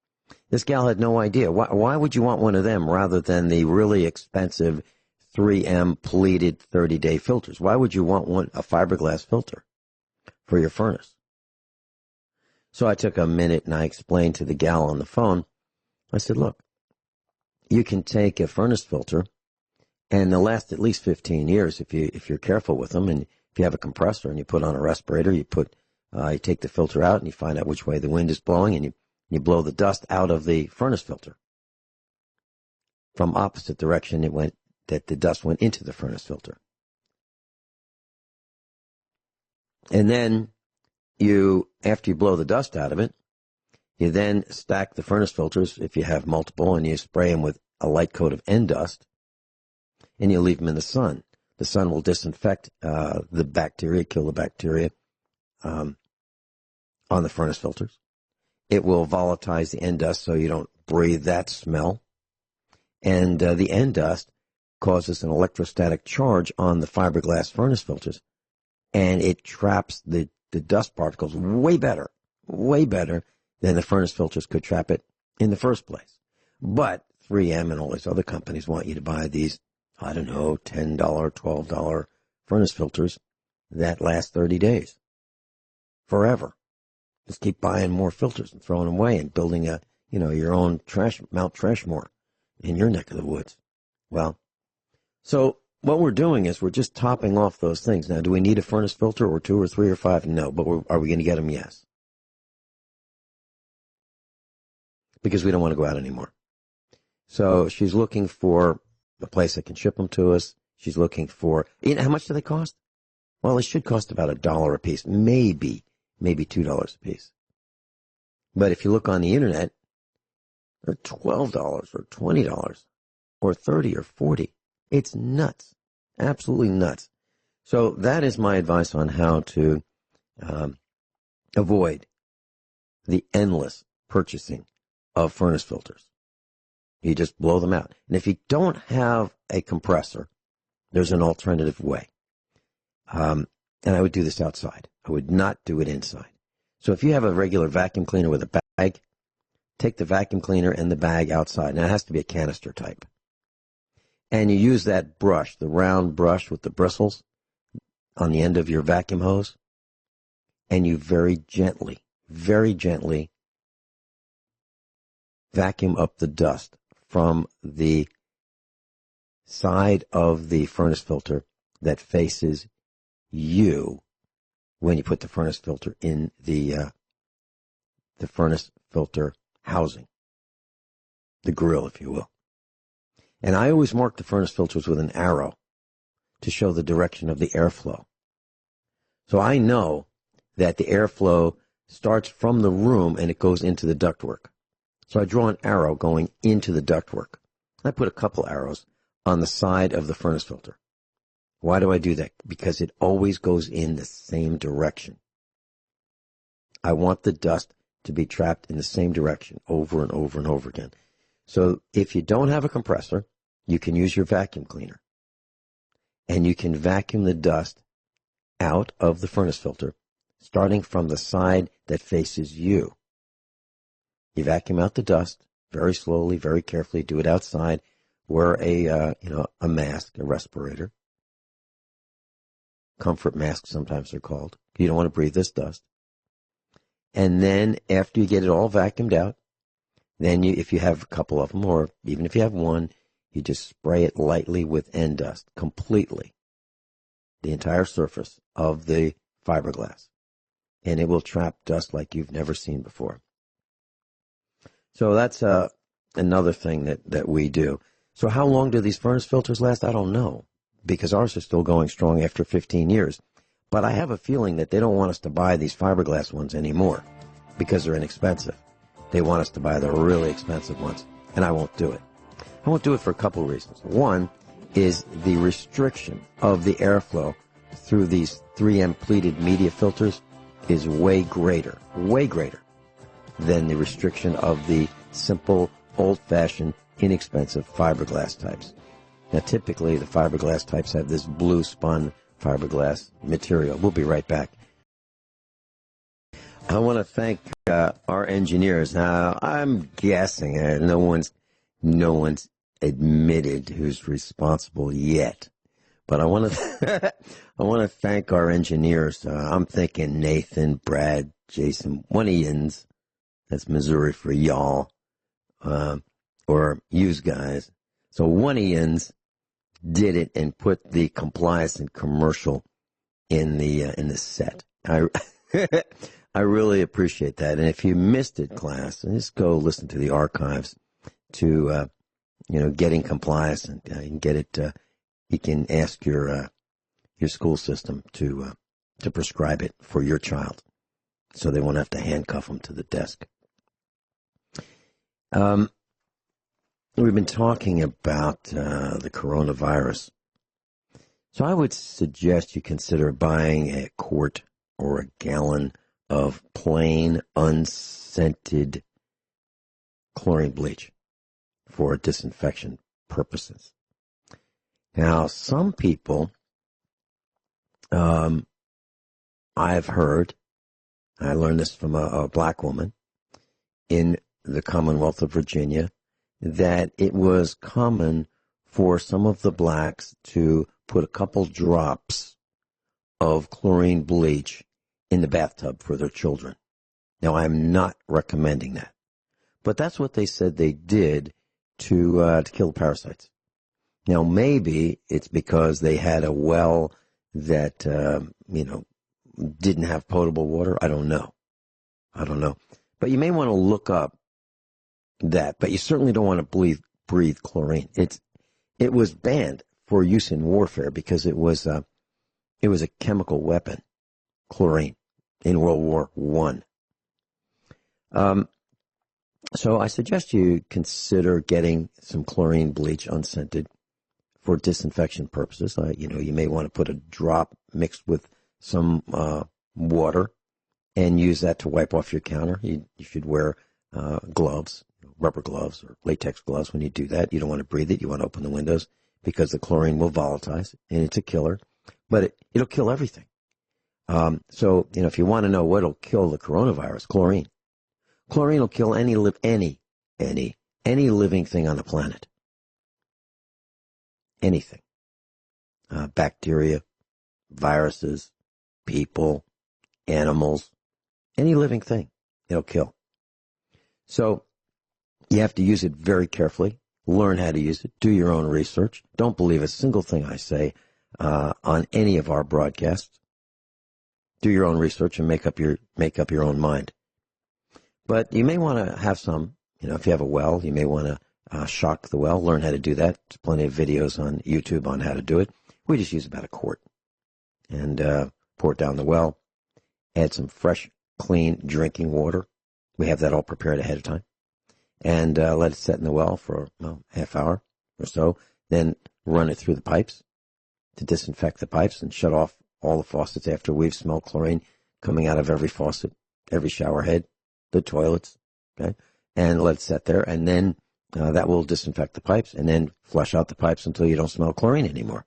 This gal had no idea. Why would you want one of them rather than the really expensive 3M pleated 30-day filters? Why would you want a fiberglass filter for your furnace? So I took a minute and I explained to the gal on the phone. I said, look, you can take a furnace filter and they'll last at least 15 years if you're careful with them. And if you have a compressor and you put on a respirator, you take the filter out and you find out which way the wind is blowing, and you blow the dust out of the furnace filter. From opposite direction that the dust went into the furnace filter. And then after you blow the dust out of it, you then stack the furnace filters, if you have multiple, and you spray them with a light coat of end dust, and you leave them in the sun. The sun will disinfect the bacteria, kill the bacteria on the furnace filters. It will volatilize the end dust so you don't breathe that smell. And the end dust causes an electrostatic charge on the fiberglass furnace filters, and it traps the dust particles way better than the furnace filters could trap it in the first place. But 3M and all these other companies want you to buy these, I don't know, $10, $12 furnace filters that last 30 days. Forever. Just keep buying more filters and throwing them away and building your own Mount Trashmore in your neck of the woods. Well, so what we're doing is we're just topping off those things. Now, do we need a furnace filter or 2 or 3 or 5? No, but are we going to get them? Yes. Because we don't want to go out anymore. So she's looking for a place that can ship them to us. She's looking for, how much do they cost? Well, it should cost about $1 a piece, maybe $2 a piece. But if you look on the internet, they're $12 or $20 or $30 or $40. It's nuts, absolutely nuts. So that is my advice on how to avoid the endless purchasing of furnace filters. You just blow them out. And if you don't have a compressor, there's an alternative way. And I would do this outside. I would not do it inside. So if you have a regular vacuum cleaner with a bag, take the vacuum cleaner and the bag outside. Now, it has to be a canister type. And you use that brush, the round brush with the bristles on the end of your vacuum hose, and you very gently vacuum up the dust from the side of the furnace filter that faces you when you put the furnace filter in the furnace filter housing, the grill, if you will. And I always mark the furnace filters with an arrow to show the direction of the airflow. So I know that the airflow starts from the room and it goes into the ductwork. So I draw an arrow going into the ductwork. I put a couple arrows on the side of the furnace filter. Why do I do that? Because it always goes in the same direction. I want the dust to be trapped in the same direction over and over and over again. So if you don't have a compressor, you can use your vacuum cleaner. And you can vacuum the dust out of the furnace filter, starting from the side that faces you. You vacuum out the dust very slowly, very carefully. Do it outside. Wear a mask, a respirator. Comfort masks, sometimes they're called. You don't want to breathe this dust. And then after you get it all vacuumed out, then if you have a couple of them, or even if you have one, you just spray it lightly with end dust, completely, the entire surface of the fiberglass. And it will trap dust like you've never seen before. So that's another thing that we do. So how long do these furnace filters last? I don't know, because ours are still going strong after 15 years. But I have a feeling that they don't want us to buy these fiberglass ones anymore because they're inexpensive. They want us to buy the really expensive ones, and I won't do it. I won't do it for a couple of reasons. One is the restriction of the airflow through these 3M pleated media filters is way greater than the restriction of the simple, old-fashioned, inexpensive fiberglass types. Now, typically, the fiberglass types have this blue spun fiberglass material. We'll be right back. I want to thank our engineers. Now, I'm guessing no one's admitted who's responsible yet, but I want to thank our engineers. I'm thinking Nathan, Brad, Jason, one of yins. That's Missouri for y'all, or yous guys. So one of yins did it and put the compliance and commercial in the set. I really appreciate that. And if you missed it, class, just go listen to the archives to getting compliance, and you can get it. You can ask your school system to prescribe it for your child, so they won't have to handcuff them to the desk. We've been talking about the coronavirus. So I would suggest you consider buying a quart or a gallon of plain, unscented chlorine bleach for disinfection purposes. Now, some people, I've heard, I learned this from a black woman in the Commonwealth of Virginia, that it was common for some of the blacks to put a couple drops of chlorine bleach in the bathtub for their children. Now, I'm not recommending that, but that's what they said they did to kill the parasites. Now, maybe it's because they had a well that, didn't have potable water. I don't know. But you may want to look up that, but you certainly don't want to breathe chlorine. It was banned for use in warfare because it was a chemical weapon, chlorine, in World War I. So I suggest you consider getting some chlorine bleach unscented for disinfection purposes. You may want to put a drop mixed with some water and use that to wipe off your counter. You should wear gloves, rubber gloves or latex gloves when you do that. You don't want to breathe it. You want to open the windows because the chlorine will volatilize, and it's a killer, but it'll kill everything. So, if you want to know what'll kill the coronavirus, chlorine. Chlorine will kill any living thing on the planet. Anything. Bacteria, viruses, people, animals, any living thing, it'll kill. So you have to use it very carefully. Learn how to use it. Do your own research. Don't believe a single thing I say on any of our broadcasts. Do your own research and make up your own mind. But you may want to have some, if you have a well, you may want to shock the well, learn how to do that. There's plenty of videos on YouTube on how to do it. We just use about a quart and pour it down the well. Add some fresh, clean drinking water. We have that all prepared ahead of time. And let it set in the well for half hour or so. Then run it through the pipes to disinfect the pipes and shut off all the faucets after we've smelled chlorine coming out of every faucet, every shower head, the toilets, okay? And let it set there, and then that will disinfect the pipes, and then flush out the pipes until you don't smell chlorine anymore.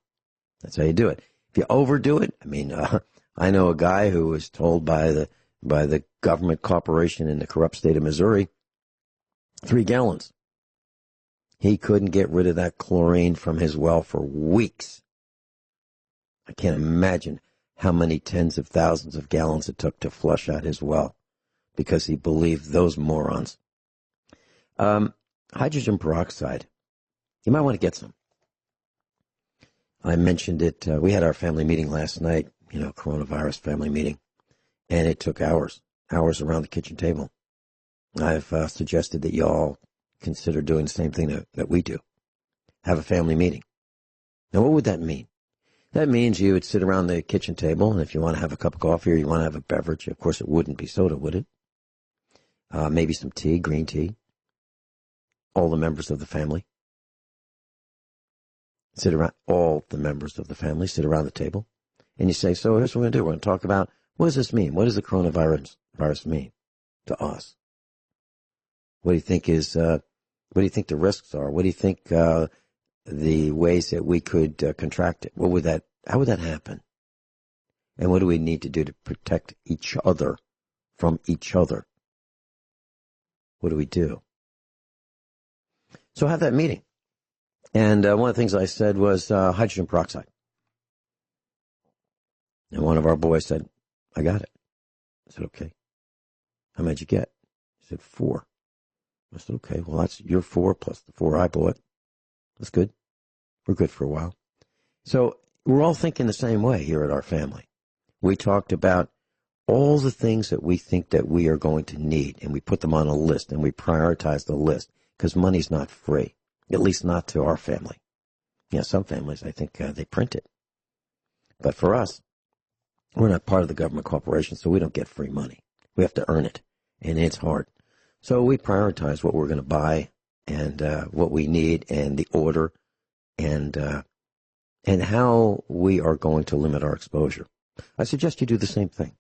That's how you do it. If you overdo it, I know a guy who was told by the government corporation in the corrupt state of Missouri, 3 gallons. He couldn't get rid of that chlorine from his well for weeks. I can't imagine how many tens of thousands of gallons it took to flush out his well because he believed those morons. Hydrogen peroxide. You might want to get some. I mentioned it. We had our family meeting last night, coronavirus family meeting, and it took hours around the kitchen table. I've suggested that you all consider doing the same thing that we do. Have a family meeting. Now, what would that mean? That means you would sit around the kitchen table, and if you want to have a cup of coffee or you want to have a beverage, of course it wouldn't be soda, would it? Maybe some tea, green tea. All the members of the family. All the members of the family sit around the table, and you say, so here's what we're going to do. We're going to talk about, what does this mean? What does the coronavirus mean to us? What do you think what do you think the risks are? What do you think the ways that we could contract it? How would that happen? And what do we need to do to protect each other from each other? What do we do? So have that meeting. And one of the things I said was hydrogen peroxide. And one of our boys said, I got it. I said, okay. How much you get? He said, 4. I said, okay, well, that's your 4 plus the 4 I bought. That's good. We're good for a while. So we're all thinking the same way here at our family. We talked about all the things that we think that we are going to need, and we put them on a list, and we prioritize the list, because money's not free, at least not to our family. Some families, I think, they print it. But for us, we're not part of the government corporation, so we don't get free money. We have to earn it, and it's hard. So we prioritize what we're going to buy and what we need and the order and how we are going to limit our exposure. I suggest you do the same thing.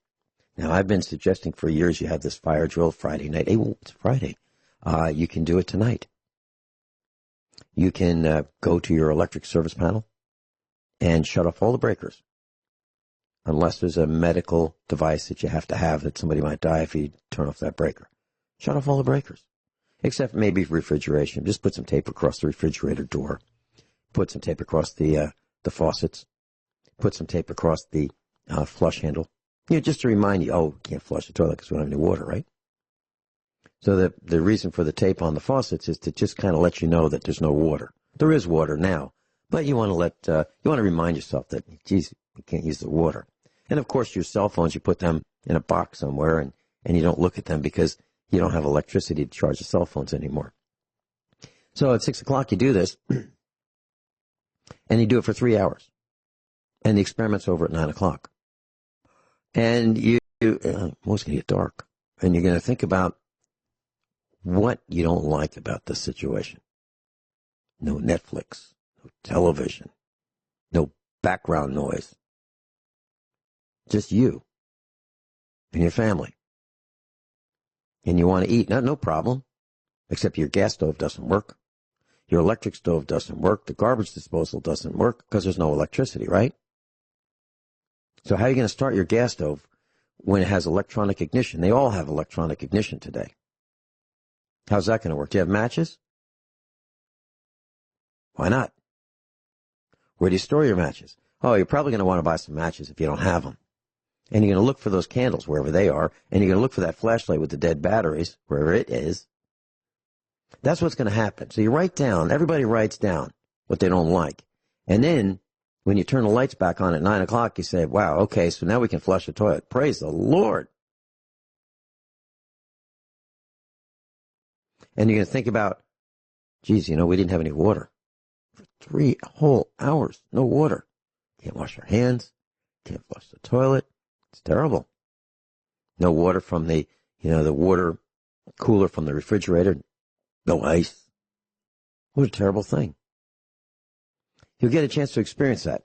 Now, I've been suggesting for years you have this fire drill Friday night. Hey, it's Friday. You can do it tonight. You can go to your electric service panel and shut off all the breakers. Unless there's a medical device that you have to have that somebody might die if you turn off that breaker. Shut off all the breakers. Except maybe refrigeration. Just put some tape across the refrigerator door. Put some tape across the faucets. Put some tape across the flush handle. Just to remind you, you can't flush the toilet because we don't have any water, right? So the reason for the tape on the faucets is to just kind of let you know that there's no water. There is water now, but you want to remind yourself that, geez, you can't use the water. And of course, your cell phones, you put them in a box somewhere and you don't look at them because you don't have electricity to charge the cell phones anymore. So at 6 o'clock, you do this, and you do it for 3 hours. And the experiment's over at 9 o'clock. And it's going to get dark. And you're going to think about what you don't like about this situation. No Netflix, no television, no background noise. Just you and your family. And you want to eat. No problem. Except your gas stove doesn't work. Your electric stove doesn't work. The garbage disposal doesn't work because there's no electricity, right? So how are you going to start your gas stove when it has electronic ignition? They all have electronic ignition today. How's that going to work? Do you have matches? Why not? Where do you store your matches? You're probably going to want to buy some matches if you don't have them. And you're going to look for those candles wherever they are, and you're going to look for that flashlight with the dead batteries, wherever it is. That's what's going to happen. So you write down, everybody writes down what they don't like. And then when you turn the lights back on at 9 o'clock, you say, wow, okay, so now we can flush the toilet. Praise the Lord. And you're going to think about, geez, we didn't have any water. For 3 whole hours, no water. Can't wash our hands. Can't flush the toilet. It's terrible. No water from the water cooler from the refrigerator. No ice. What a terrible thing. You'll get a chance to experience that.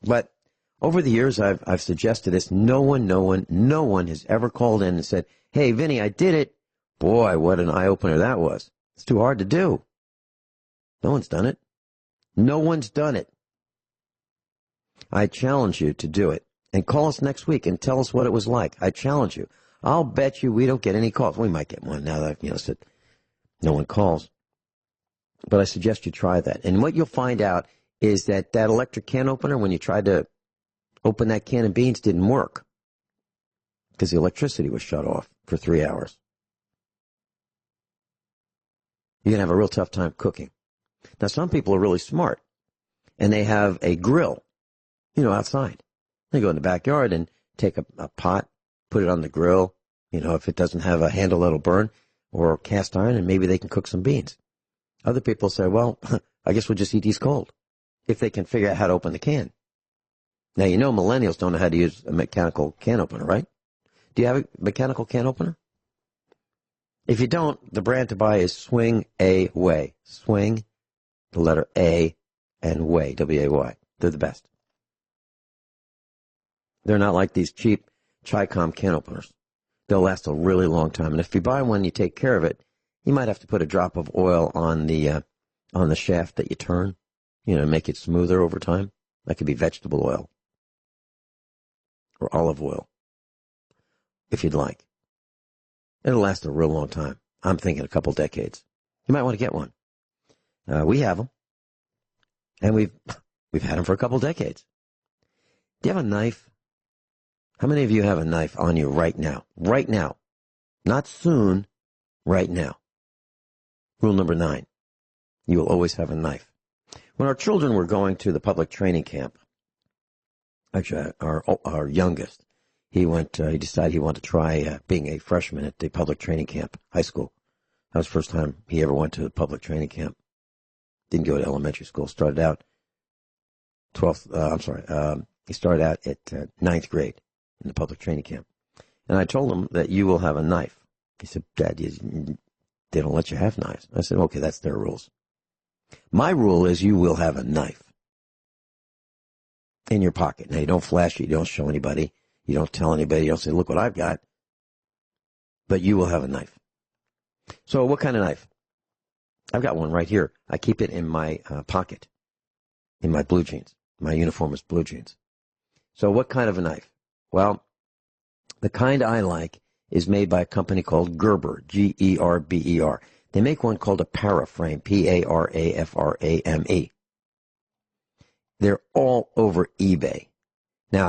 But over the years, I've suggested this. No one has ever called in and said, hey, Vinny, I did it. Boy, what an eye-opener that was. It's too hard to do. No one's done it. No one's done it. I challenge you to do it. And call us next week and tell us what it was like. I challenge you. I'll bet you we don't get any calls. We might get one now that I've said no one calls. But I suggest you try that. And what you'll find out is that electric can opener, when you tried to open that can of beans, didn't work because the electricity was shut off for 3 hours. You're going to have a real tough time cooking. Now, some people are really smart, and they have a grill, outside. They go in the backyard and take a pot, put it on the grill, if it doesn't have a handle that'll burn, or cast iron, and maybe they can cook some beans. Other people say, well, I guess we'll just eat these cold, if they can figure out how to open the can. Now, millennials don't know how to use a mechanical can opener, right? Do you have a mechanical can opener? If you don't, the brand to buy is Swing A Way. Swing, the letter A, and Way, W-A-Y. They're the best. They're not like these cheap Chi-Com can openers. They'll last a really long time. And if you buy one, you take care of it, you might have to put a drop of oil on the shaft that you turn, make it smoother over time. That could be vegetable oil or olive oil, if you'd like. It'll last a real long time. I'm thinking a couple decades. You might want to get one. We have them, and we've had them for a couple decades. Do you have a knife? How many of you have a knife on you right now? Right now. Not soon, right now. Rule number 9. You will always have a knife. When our children were going to the public training camp, actually our youngest, he decided he wanted to try being a freshman at the public training camp, high school. That was the first time he ever went to a public training camp. Didn't go to elementary school. Started out he started out at 9th grade in the public training camp. And I told him that you will have a knife. He said, Dad, they don't let you have knives. I said, okay, that's their rules. My rule is you will have a knife in your pocket. Now, you don't flash it. You don't show anybody. You don't tell anybody. You don't say, look what I've got. But you will have a knife. So what kind of knife? I've got one right here. I keep it in my pocket, in my blue jeans. My uniform is blue jeans. So what kind of a knife? Well, the kind I like is made by a company called Gerber, G-E-R-B-E-R. They make one called a Paraframe, P-A-R-A-F-R-A-M-E. They're all over eBay. Now,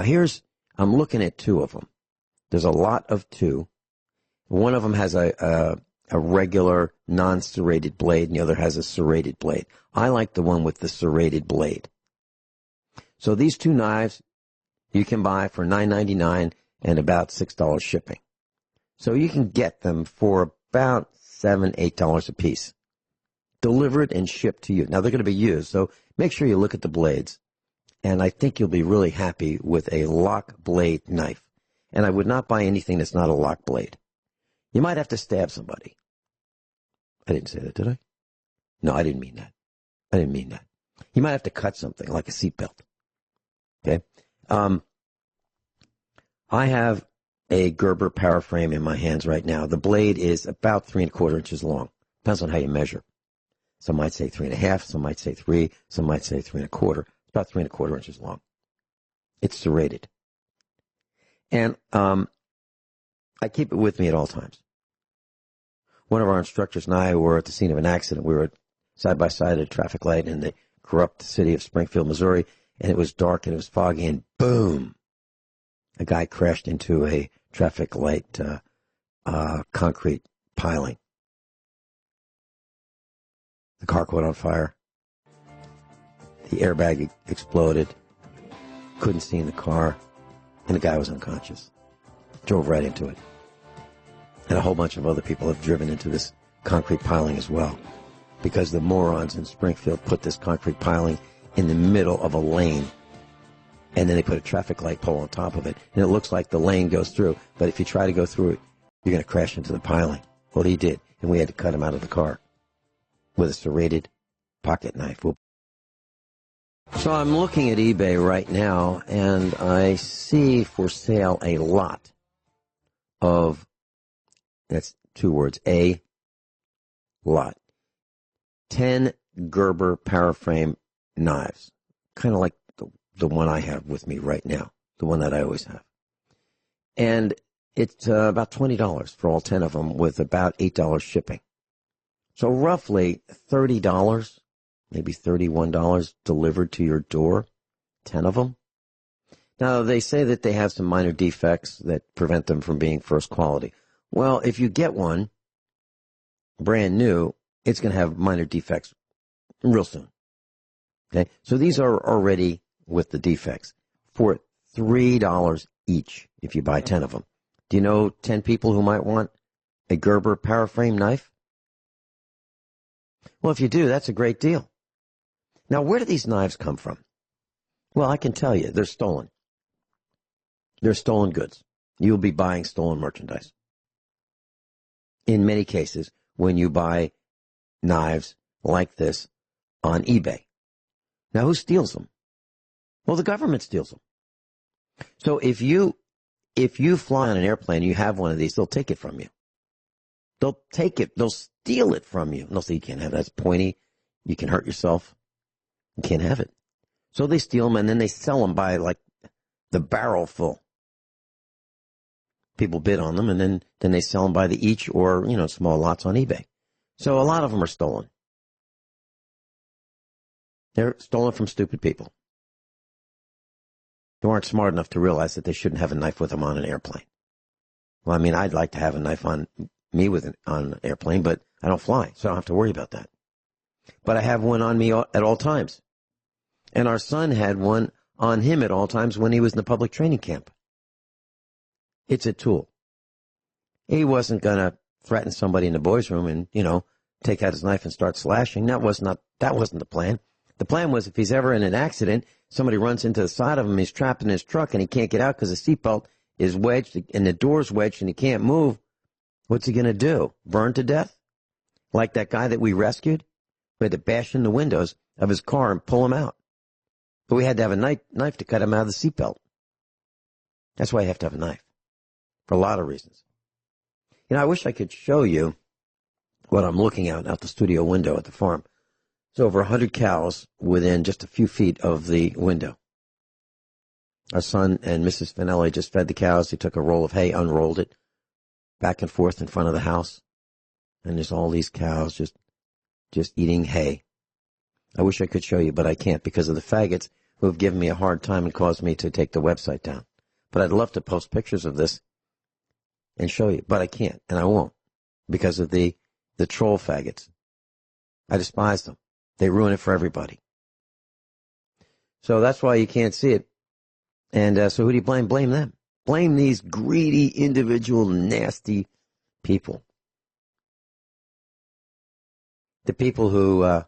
I'm looking at 2 of them. There's a lot of 2. One of them has a regular non-serrated blade, and the other has a serrated blade. I like the one with the serrated blade. So these 2 knives you can buy for $9.99 and about $6 shipping. So you can get them for about $7, $8 a piece, delivered and shipped to you. Now, they're going to be used, so make sure you look at the blades. And I think you'll be really happy with a lock blade knife. And I would not buy anything that's not a lock blade. You might have to stab somebody. I didn't say that, did I? No, I didn't mean that. You might have to cut something, like a seatbelt. Okay? I have a Gerber Paraframe in my hands right now. The blade is about 3 1/4 inches long. Depends on how you measure. Some might say 3 1/2, some might say 3, some might say 3 1/4. It's about 3 1/4 inches long. It's serrated. And I keep it with me at all times. One of our instructors and I were at the scene of an accident. We were side by side at a traffic light in the corrupt city of Springfield, Missouri, and it was dark and it was foggy, and boom! A guy crashed into a traffic light concrete piling. The car caught on fire. The airbag exploded. Couldn't see in the car. And the guy was unconscious. Drove right into it. And a whole bunch of other people have driven into this concrete piling as well. Because the morons in Springfield put this concrete piling in the middle of a lane. And then they put a traffic light pole on top of it. And it looks like the lane goes through. But if you try to go through it, you're going to crash into the piling. Well, he did. And we had to cut him out of the car with a serrated pocket knife. So I'm looking at eBay right now, and I see for sale a lot of, that's two words, a lot, 10 Gerber Paraframe knives, kind of like the one I have with me right now, the one that I always have. And it's about $20 for all 10 of them with about $8 shipping. So roughly $30, maybe $31 delivered to your door, 10 of them. Now, they say that they have some minor defects that prevent them from being first quality. Well, if you get one brand new, it's going to have minor defects real soon. Okay, so these are already with the defects for $3 each if you buy 10 of them. Do you know 10 people who might want a Gerber Paraframe knife? Well, if you do, that's a great deal. Now, where do these knives come from? Well, I can tell you, they're stolen. They're stolen goods. You'll be buying stolen merchandise. In many cases, when you buy knives like this on eBay. Now, who steals them? Well, the government steals them. So if you fly on an airplane and you have one of these, they'll take it from you. They'll take it. They'll steal it from you. They'll say, you can't have it. That's pointy. You can hurt yourself. You can't have it. So they steal them, and then they sell them by, like, the barrel full. People bid on them, and then they sell them by the each or, small lots on eBay. So a lot of them are stolen. They're stolen from stupid people who aren't smart enough to realize that they shouldn't have a knife with them on an airplane. Well, I mean, I'd like to have a knife on me on an airplane, but I don't fly, so I don't have to worry about that. But I have one on me at all times. And our son had one on him at all times when he was in the public training camp. It's a tool. He wasn't going to threaten somebody in the boys' room and, take out his knife and start slashing. That wasn't the plan. The plan was if he's ever in an accident, somebody runs into the side of him, he's trapped in his truck, and he can't get out because the seatbelt is wedged and the door's wedged and he can't move. What's he going to do? Burn to death? Like that guy that we rescued? We had to bash in the windows of his car and pull him out. But we had to have a knife to cut him out of the seatbelt. That's why you have to have a knife. For a lot of reasons. I wish I could show you what I'm looking at out the studio window at the farm. It's over 100 cows within just a few feet of the window. Our son and Mrs. Finelli just fed the cows. He took a roll of hay, unrolled it, back and forth in front of the house. And there's all these cows just eating hay. I wish I could show you, but I can't because of the faggots who have given me a hard time and caused me to take the website down. But I'd love to post pictures of this and show you, but I can't, and I won't, because of the troll faggots. I despise them. They ruin it for everybody. So that's why you can't see it. And so who do you blame? Blame them. Blame these greedy, individual, nasty people. The people who,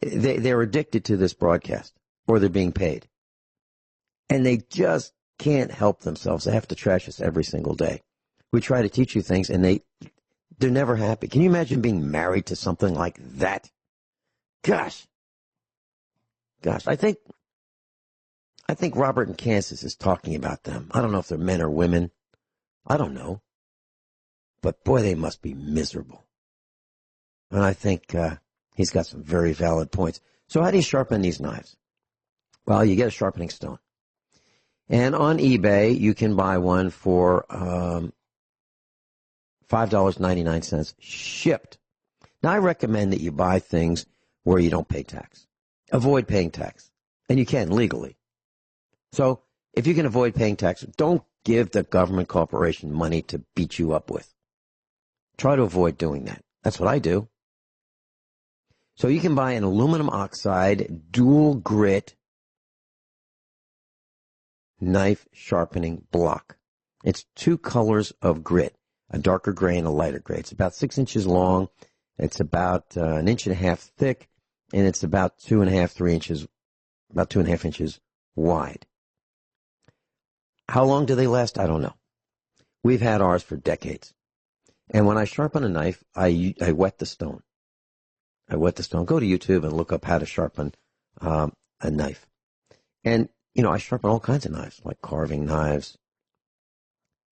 they're addicted to this broadcast, or they're being paid. And they just can't help themselves. They have to trash us every single day. We try to teach you things, and they're never happy. Can you imagine being married to something like that? Gosh. I think Robert in Kansas is talking about them. I don't know if they're men or women. I don't know. But boy, they must be miserable. And I think he's got some very valid points. So how do you sharpen these knives? Well, you get a sharpening stone. And on eBay, you can buy one for $5.99 shipped. Now, I recommend that you buy things where you don't pay tax. Avoid paying tax. And you can legally. So if you can avoid paying tax, don't give the government corporation money to beat you up with. Try to avoid doing that. That's what I do. So you can buy an aluminum oxide dual grit knife sharpening block. It's 2 colors of grit, a darker gray and a lighter gray. It's about 6 inches long. It's about an inch and a half thick, and it's about 3 inches, about 2.5 inches wide. How long do they last? I don't know. We've had ours for decades. And when I sharpen a knife, I wet the stone. I wet the stone. Go to YouTube and look up how to sharpen a knife. And, I sharpen all kinds of knives, like carving knives,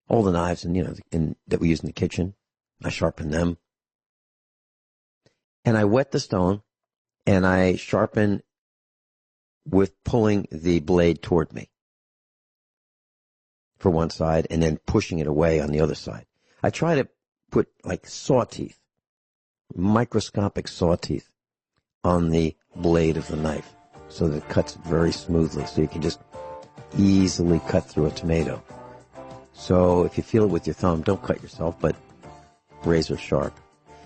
all the knives that we use in the kitchen. I sharpen them. And I wet the stone, and I sharpen with pulling the blade toward me for one side and then pushing it away on the other side. I try to put like saw teeth, microscopic saw teeth on the blade of the knife so that it cuts very smoothly, so you can just easily cut through a tomato. So if you feel it with your thumb, don't cut yourself, but razor sharp.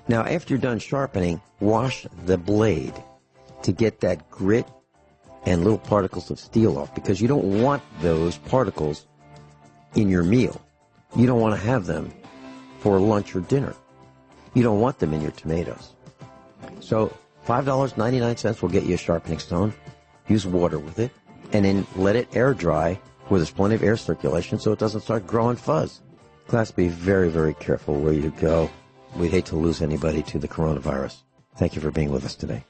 Now, after you're done sharpening, wash the blade to get that grit and little particles of steel off, because you don't want those particles in your meal. You don't want to have them for lunch or dinner. You don't want them in your tomatoes. So $5.99 will get you a sharpening stone. Use water with it, and then let it air dry where there's plenty of air circulation so it doesn't start growing fuzz. Class, be very, very careful where you go. We'd hate to lose anybody to the coronavirus. Thank you for being with us today.